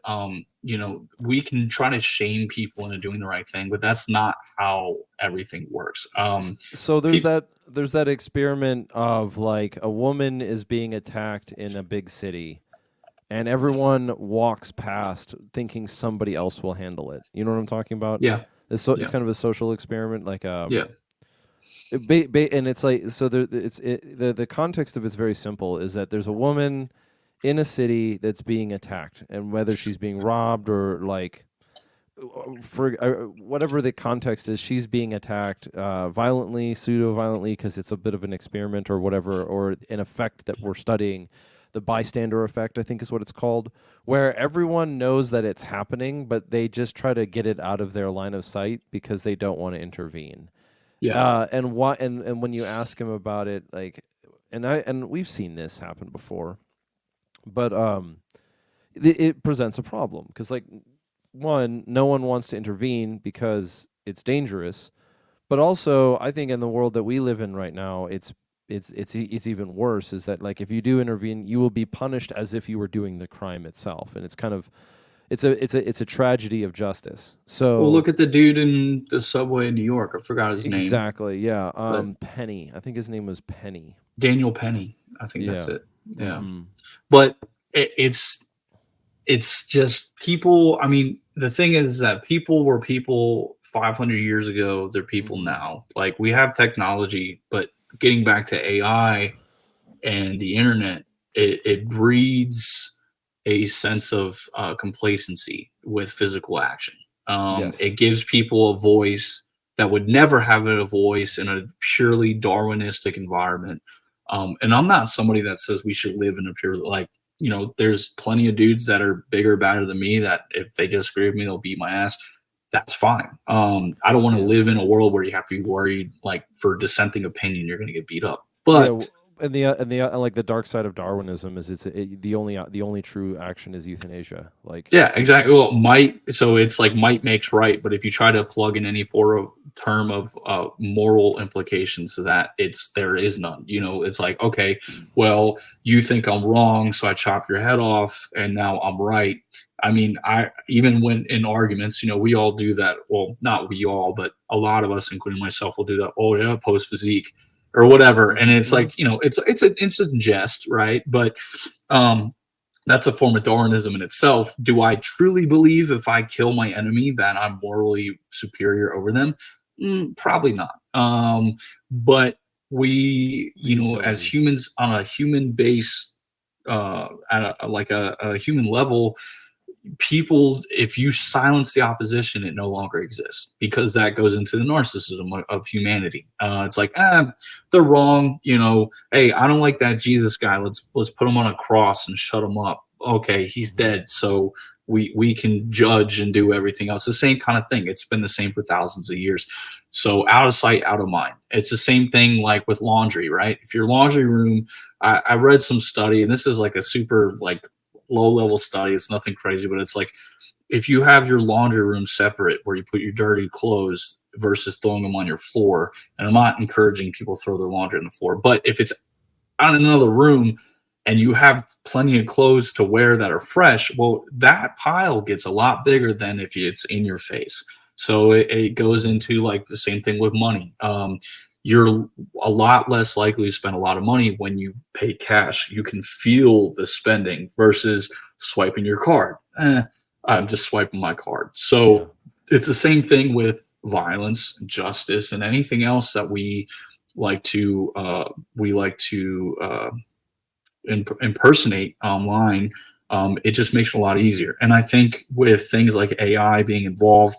we can try to shame people into doing the right thing, but that's not how everything works. So there's that experiment of like a woman is being attacked in a big city, and everyone walks past thinking somebody else will handle it. You know what I'm talking about? Yeah. It's kind of a social experiment, like yeah. And it's like so. The context of it's very simple. Is that there's a woman in a city that's being attacked, and whether she's being robbed or like for whatever the context is, she's being attacked violently, pseudo-violently, because it's a bit of an experiment or whatever, or an effect that we're studying. The bystander effect, I think, is what it's called, where everyone knows that it's happening, but they just try to get it out of their line of sight because they don't want to intervene. Yeah. And when you ask him about it, like, and we've seen this happen before, but it presents a problem because, like, one, no one wants to intervene because it's dangerous, but also I think in the world that we live in right now, it's even worse. Is that like if you do intervene, you will be punished as if you were doing the crime itself, and it's kind of it's a tragedy of justice. So well, look at the dude in the subway in New York. I forgot his name. Exactly. Yeah. Penny. I think his name was Penny. Daniel Penny. I think that's it. Yeah. Mm-hmm. But it's just people. I mean, the thing is that people were people 500 years ago. They're people now. Like we have technology, but getting back to AI and the internet, it breeds a sense of complacency with physical action. Yes. It gives people a voice that would never have a voice in a purely Darwinistic environment. And I'm not somebody that says we should live in a pure, like, there's plenty of dudes that are bigger, badder than me that if they disagree with me, they'll beat my ass. That's fine. I don't want to live in a world where you have to be worried, like, for dissenting opinion, you're going to get beat up. But and the like the dark side of Darwinism is the only true action is euthanasia. Like yeah, exactly. Well, might makes right, but if you try to plug in any term of moral implications to that, there is none. It's like, okay, well, you think I'm wrong, so I chop your head off, and now I'm right. I mean, even when in arguments, we all do that. Well, not we all, but a lot of us, including myself, will do that. Oh yeah, post physique. or whatever. And Mm-hmm, it's mm-hmm. like, it's a jest, right? But um, that's a form of Darwinism in itself. Do I truly believe if I kill my enemy that I'm morally superior over them? Probably not. But we, The as utility. humans on a human base, at a human level, people, if you silence the opposition, it no longer exists, because that goes into the narcissism of humanity. It's like, they're wrong, hey, I don't like that Jesus guy, let's put him on a cross and shut him up. Okay, he's Mm-hmm. dead, so we can judge and do everything else. The same kind of thing. It's been the same for thousands of years. So out of sight, out of mind. It's the same thing like with laundry, right? If your laundry room, I read some study, and this is like a super like low level study. It's nothing crazy, but it's like, if you have your laundry room separate where you put your dirty clothes versus throwing them on your floor, and I'm not encouraging people to throw their laundry on the floor, but if it's on another room and you have plenty of clothes to wear that are fresh, well, that pile gets a lot bigger than if it's in your face. So it goes into like the same thing with money. You're a lot less likely to spend a lot of money when you pay cash. You can feel the spending versus swiping your card. I'm just swiping my card. Yeah. So it's the same thing with violence, justice, and anything else that like to impersonate online. It just makes it a lot easier. And I think with things like AI being involved,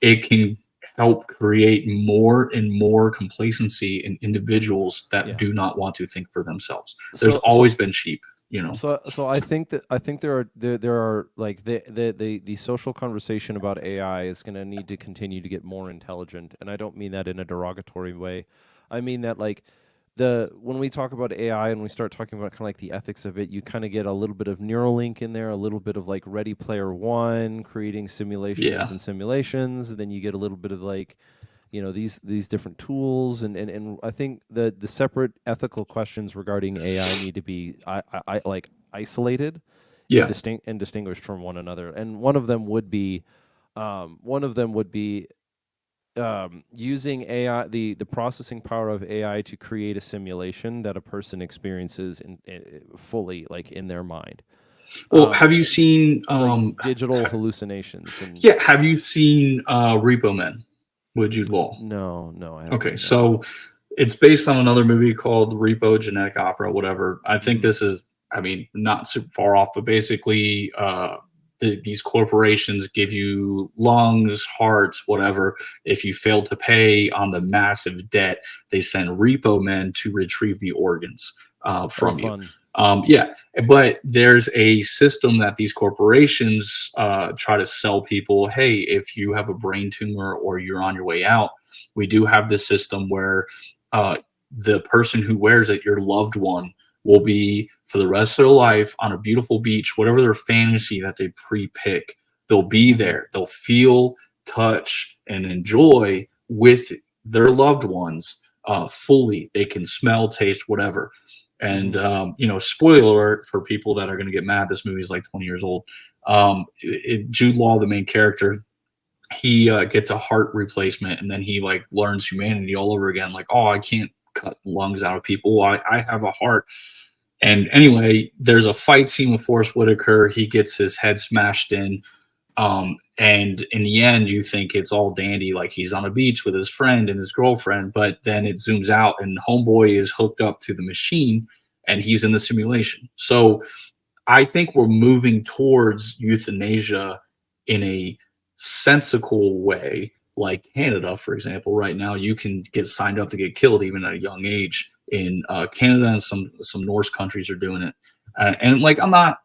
it can help create more and more complacency in individuals that Yeah. do not want to think for themselves. There's So so always been sheep, so I think there are like the social conversation about AI is going to need to continue to get more intelligent, and I don't mean that in a derogatory way. I mean that like the when we talk about AI and we start talking about kind of like the ethics of it, you kind of get a little bit of Neuralink in there, a little bit of like Ready Player One, creating simulations Yeah. within simulations. And then you get a little bit of like these different tools, and I think the separate ethical questions regarding AI need to be I like isolated and Yeah. distinguished from one another. And one of them would be using AI, the processing power of AI to create a simulation that a person experiences in fully, like in their mind, Well, have you and seen like digital hallucinations. And yeah, have you seen Repo Man with Jude Law? no, I haven't Okay, seen that one. so it's based on another movie called Repo Genetic Opera, whatever. I think Hmm. this is, I mean, not super far off, but basically, these corporations give you lungs, hearts, whatever. If you fail to pay on the massive debt, they send repo men to retrieve the organs Oh, from you. fun. Yeah, but there's a system that these corporations try to sell people. Hey, if you have a brain tumor or you're on your way out, we do have this system where the person who wears it, your loved one, will be for the rest of their life on a beautiful beach, whatever their fantasy that they pre-pick, they'll be Hmm. there. They'll feel, touch, and enjoy with their loved ones fully. They can smell, taste, whatever. And Hmm. spoiler alert for people that are going to get mad. This movie is like 20 years old. Jude Law, the main character, he gets a heart replacement, and then he like learns humanity all over again. Like, oh, I can't cut lungs out of people. I have a heart. And anyway, there's a fight scene with Forrest Whitaker. He gets his head smashed in. And in the end, you think it's all dandy, like he's on a beach with his friend and his girlfriend, but then it zooms out and Homeboy is hooked up to the machine and he's in the simulation. So I think we're moving towards euthanasia in a sensical way, like Canada, for example. Right now, you can get signed up to get killed even at a young age in Canada, and some Norse countries are doing it. And like, I'm not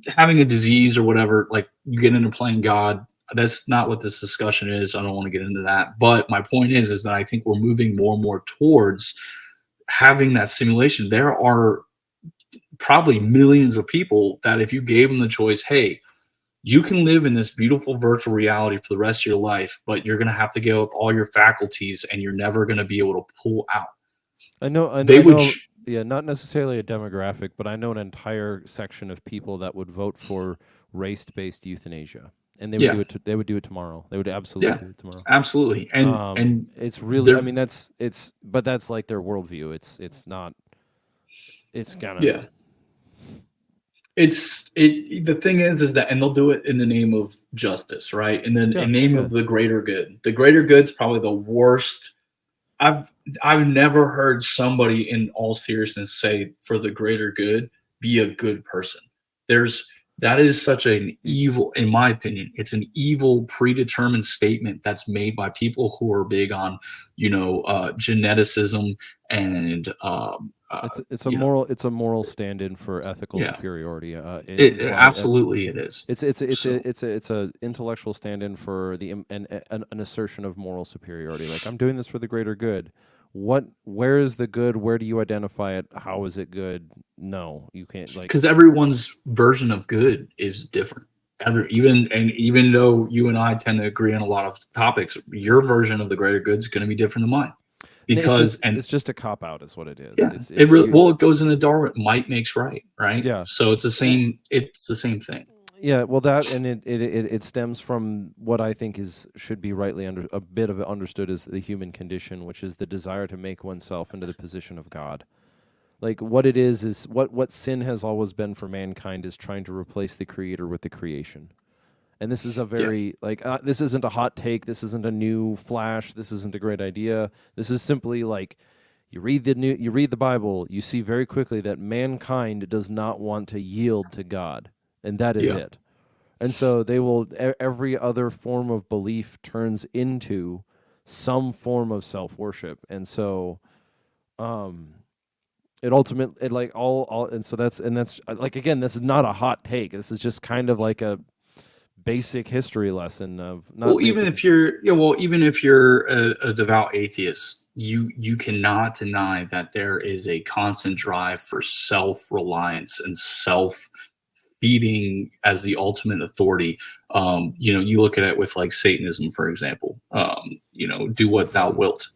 having a disease or whatever. Like, you get into playing God. That's not what this discussion is. I don't want to get into that. But my point is that I think we're moving more and more towards having that simulation. There are probably millions of people that if you gave them the choice, hey, you can live in this beautiful virtual reality for the rest of your life, but you're going to have to give up all your faculties and you're never going to be able to pull out. They I would, know, yeah, not necessarily a demographic, but I know an entire section of people that would vote for race-based euthanasia. and they would do it. They would do it tomorrow. They would absolutely do it tomorrow. Absolutely. And it's really. I mean, but that's like their worldview. It's not. It's kind of. Yeah. The thing is that, and they'll do it in the name of justice, right? And then in the name of the greater good. The greater good's probably the worst. I've never heard somebody in all seriousness say, for the greater good, be a good person. That is such an evil, in my opinion, it's an evil predetermined statement that's made by people who are big on, geneticism and it's a moral stand-in for ethical superiority. Absolutely it is. It's a intellectual stand-in for an assertion of moral superiority. Like, I'm doing this for the greater good. Where is the good? Where do you identify it? How is it good? No, you can't, like, because everyone's version of good is different. Even though you and I tend to agree on a lot of topics, your version of the greater good is going to be different than mine. Because it's just a cop out, is what it is. Yeah, it goes into Darwin. Might makes right? Yeah. So it's the same. It's the same thing. Yeah, well, that, and it stems from what I think should be rightly understood as the human condition, which is the desire to make oneself into the position of God. Like, what it is what sin has always been for mankind is trying to replace the creator with the creation. And this is a very this isn't a hot take. This isn't a new flash. This isn't a great idea. This is simply like, you read the Bible, you see very quickly that mankind does not want to yield to God. And that is it. And so they will, every other form of belief turns into some form of self-worship. And so it ultimately, like, and so that's like, again, this is not a hot take. This is just kind of like a basic history lesson of not. Well, even if you're a devout atheist, you cannot deny that there is a constant drive for self-reliance and self-feeding as the ultimate authority. You look at it with, like, Satanism, for example. Do what thou wilt.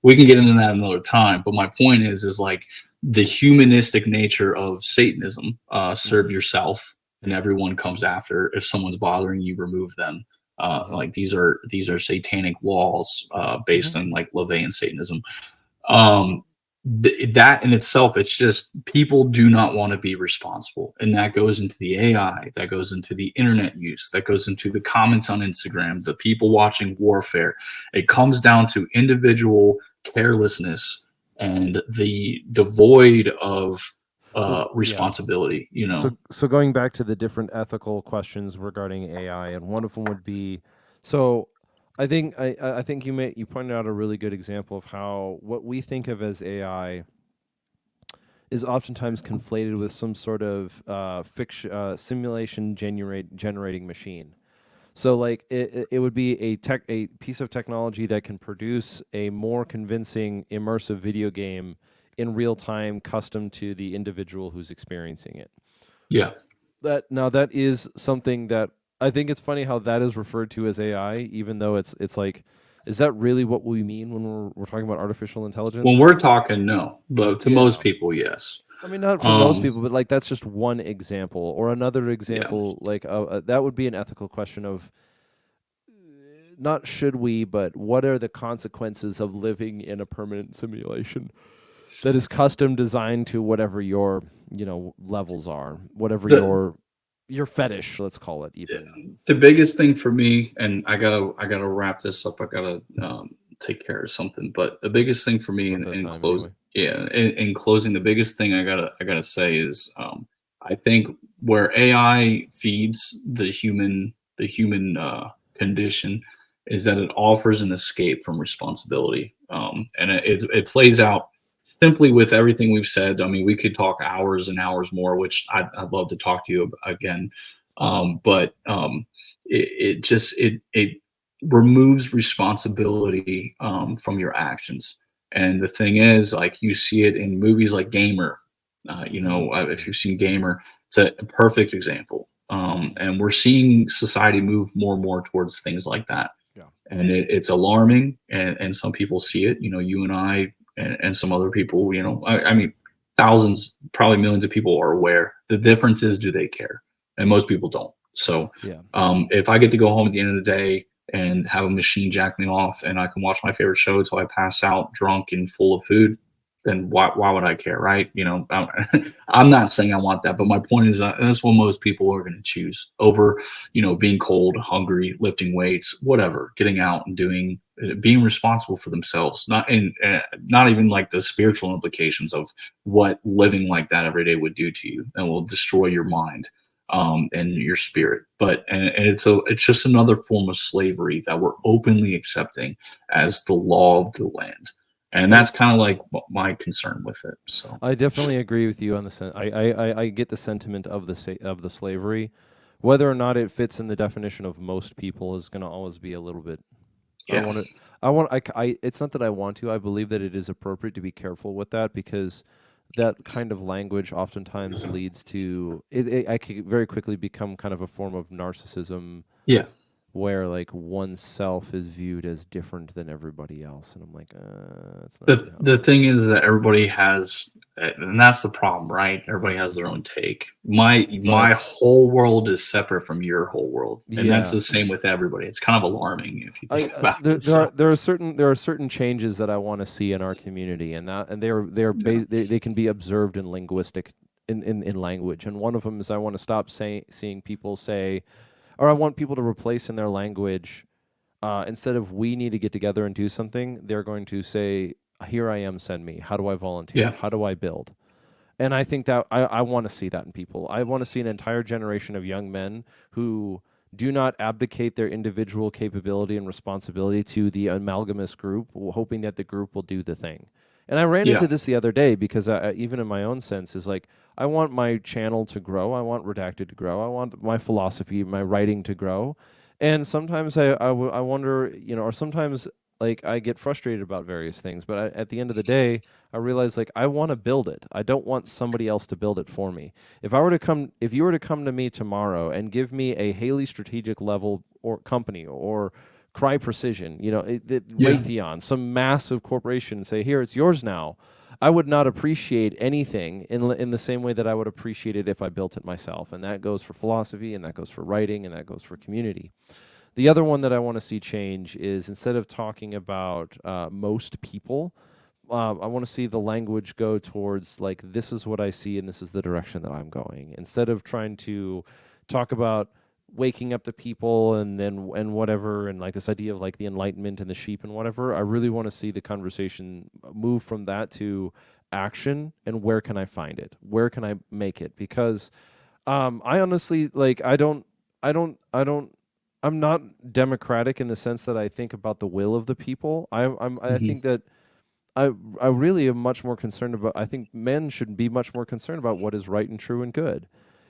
We can get into that another time, but my point is like, the humanistic nature of Satanism, serve yourself, and everyone comes after. If someone's bothering you, remove them. Like, these are satanic laws based on, like, LaVeyan Satanism. That in itself, it's just, people do not want to be responsible, and that goes into the AI, that goes into the internet use, that goes into the comments on Instagram, the people watching warfare. It comes down to individual carelessness and the devoid of responsibility. So going back to the different ethical questions regarding AI, and one of them would be, so I think you pointed out a really good example of how what we think of as AI is oftentimes conflated with some sort of simulation generating machine. So, like, it would be a piece of technology that can produce a more convincing, immersive video game in real time, custom to the individual who's experiencing it. Yeah. That is something that I think it's funny how that is referred to as AI, even though it's like, is that really what we mean when we're talking about artificial intelligence? When we're talking, no, but to most people, yes. I mean, not for most people, but, like, that's just one example. Or another example, like, that would be an ethical question of, not should we, but what are the consequences of living in a permanent simulation that is custom designed to whatever your levels are, whatever your fetish, let's call it. Even the biggest thing for me, and I gotta wrap this up. I gotta take care of something. But the biggest thing for me in closing, the biggest thing I gotta say is, I think where AI feeds the human condition is that it offers an escape from responsibility, and it plays out simply with everything we've said. I mean, we could talk hours and hours more, which I'd love to talk to you again. But it removes responsibility from your actions. And the thing is, like, you see it in movies like Gamer. If you've seen Gamer, it's a perfect example. And we're seeing society move more and more towards things like that. Yeah. And it's alarming. And some people see it. You and I and some other people. I mean, thousands, probably millions of people are aware. The difference is, do they care? And most people don't. So Yeah. if I get to go home at the end of the day and have a machine jack me off and I can watch my favorite show until I pass out drunk and full of food, then why would I care, right? I'm not saying I want that, but my point is that's what most people are going to choose over, being cold, hungry, lifting weights, whatever, getting out and being responsible for themselves, not even like the spiritual implications of what living like that every day would do to you and will destroy your mind, and your spirit. And it's just another form of slavery that we're openly accepting as the law of the land. And I that's kind of like my concern with it. So I definitely agree with you on the I get the sentiment of of the slavery. Whether or not it fits in the definition of most people is going to always be a little bit. I yeah, want to. I want. It's not that I want to. I believe that it is appropriate to be careful with that because that kind of language oftentimes leads to I could very quickly become kind of a form of narcissism yeah. where like oneself is viewed as different than everybody else, and I'm like, that's not really The how it the thing works. is that everybody has, and that's the problem, right? Everybody has their own take. My But whole world is separate from your whole world, and that's yeah, the same with everybody. It's kind of alarming if you think about it. So there are certain changes that I want to see in our community, and yeah, they can be observed in linguistic in language, and one of them is I want to stop seeing people say, or I want people to replace in their language, instead of we need to get together and do something, they're going to say, here I am, send me. How do I volunteer? yeah, How do I build? And I think that I want to see that in people. I want to see an entire generation of young men who do not abdicate their individual capability and responsibility to the amalgamous group, hoping that the group will do the thing. And I ran yeah, into this the other day because even in my own sense is like I want my channel to grow. I want Redacted to grow. I want my philosophy, my writing to grow. And sometimes I wonder, or sometimes like I get frustrated about various things. But at the end of the day, I realize like I want to build it. I don't want somebody else to build it for me. If you were to come to me tomorrow and give me a Haley strategic level or company or Cry Precision, yeah, Raytheon, some massive corporation, and say, here, it's yours now. I would not appreciate anything in the same way that I would appreciate it if I built it myself. And that goes for philosophy, and that goes for writing, and that goes for community. The other one that I want to see change is instead of talking about most people, I want to see the language go towards like this is what I see and this is the direction that I'm going. Instead of trying to talk about waking up the people and whatever and like this idea of like the enlightenment and the sheep and whatever, I really want to see the conversation move from that to action and where can I find it? Where can I make it? Because I honestly like I don't I'm not democratic in the sense that I think about the will of the people. I hmm think that I really am much more concerned about. I think men should be much more concerned about what is right and true and good,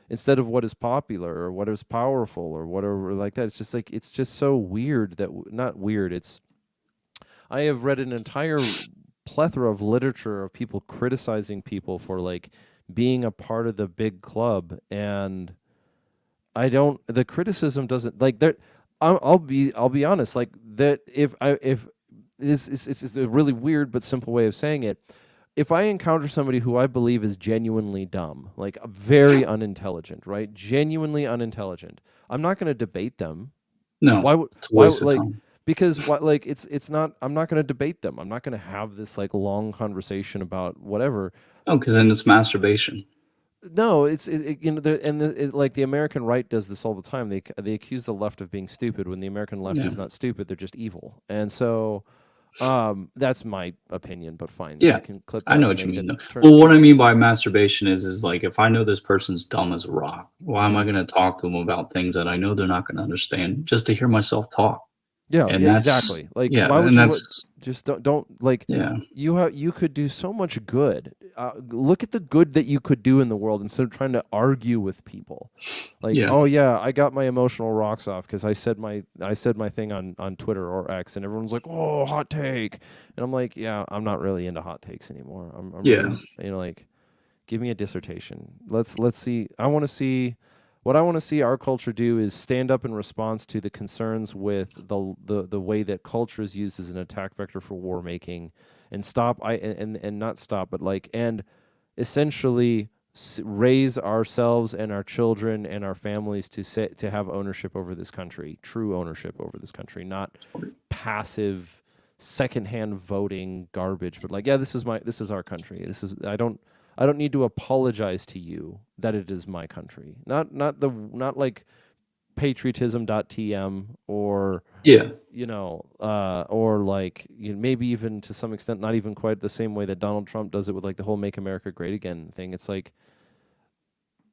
instead of what is popular or what is powerful or whatever like that. It's just like it's just so weird that not weird. It's I have read an entire plethora of literature of people criticizing people for like being a part of the big club, and I don't. The criticism doesn't like there. I'll be honest. Like that. If this is a really weird but simple way of saying it. If I encounter somebody who I believe is genuinely dumb, like very unintelligent, right? Genuinely unintelligent, I'm not going to debate them. no, Why would it's a waste of like time. because what like it's not. I'm not going to debate them. I'm not going to have this like long conversation about whatever. Oh, because then it's masturbation. No, like the American right does this all the time. They accuse the left of being stupid when the American left Yeah, is not stupid. They're just evil. And so, that's my opinion. But fine, yeah. you can clip I that know and what you make mean, it though. turn. Well, what I mean by masturbation is like if I know this person's dumb as a rock, why am I Mm. going to talk to them about things that I know they're not going to understand just to hear myself talk? Yeah, And yeah, that's exactly. Like, yeah, why would and you that's just don't like yeah, you could do so much good. Look at the good that you could do in the world instead of trying to argue with people. Like, yeah, oh yeah, I got my emotional rocks off because I said my thing on Twitter or X, and everyone's like, oh, hot take, and I'm like, yeah, I'm not really into hot takes anymore. I'm yeah, really like give me a dissertation. Let's see. I want to see what I want to see our culture do is stand up in response to the concerns with the way that culture is used as an attack vector for war making, and stop I and not stop, but like and essentially raise ourselves and our children and our families to have ownership over this country, true ownership over this country, not passive secondhand voting garbage, but like, yeah, this is our country. I don't need to apologize to you that it is my country. Not like patriotism.tm or or like maybe even to some extent not even quite the same way that Donald Trump does it with like the whole Make America Great Again thing. It's like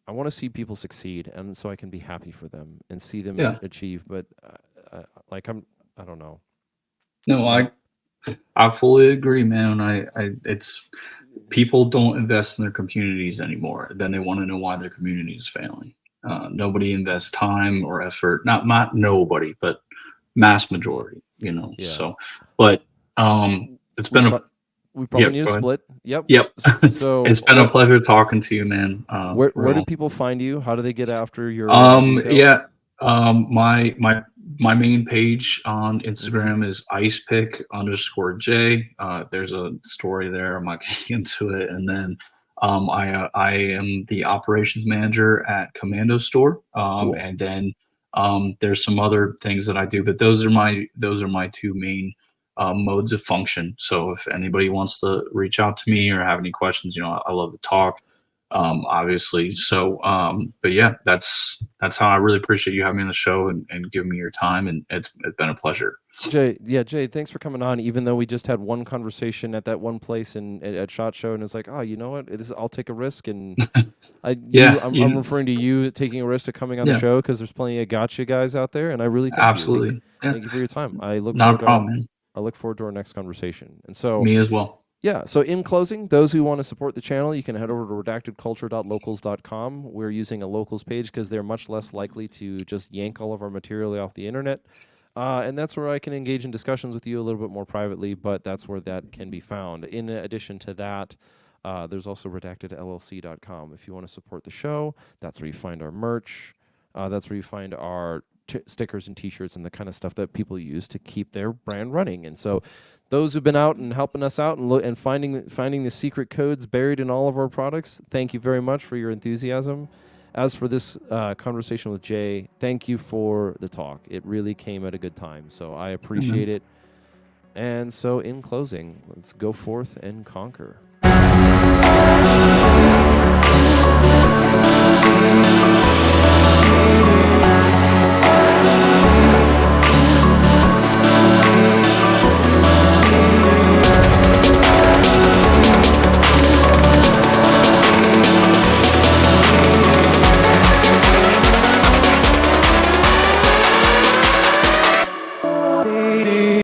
I want to see people succeed, and so I can be happy for them and see them achieve. But I don't know. No, I fully agree, man. It's people don't invest in their communities anymore. Then they want to know why their community is failing. Nobody invests time or effort. Not nobody, but mass majority. Yeah. So, but it's been we probably need a split. Yep. So it's been a pleasure talking to you, man. Where do people find you? How do they get after your details? My main page on Instagram is icepick_J. There's a story there. I'm not getting into it. And then I am the operations manager at Commando Store. Cool. And then there's some other things that I do, but those are my two main modes of function. So if anybody wants to reach out to me or have any questions, I love to talk. Obviously. So, but yeah, that's how I really appreciate you having me on the show and giving me your time. And it's been a pleasure. Jay, thanks for coming on. Even though we just had one conversation at that one place at SHOT Show, and it's like, oh, you know what? I'll take a risk. And I'm referring to you taking a risk to coming on the show because there's plenty of gotcha guys out there, and I really thank you. Thank you for your time. I look forward to our next conversation. And so me as well. Yeah, so in closing, those who want to support the channel, you can head over to redactedculture.locals.com. We're using a locals page because they're much less likely to just yank all of our material off the internet. And that's where I can engage in discussions with you a little bit more privately, but that's where that can be found. In addition to that, there's also redactedllc.com. If you want to support the show, that's where you find our merch. That's where you find our stickers and T-shirts and the kind of stuff that people use to keep their brand running. And so those who've been out and helping us out and finding the secret codes buried in all of our products, thank you very much for your enthusiasm. As for this conversation with Jay, thank you for the talk. It really came at a good time, so I appreciate it. And so in closing, let's go forth and conquer.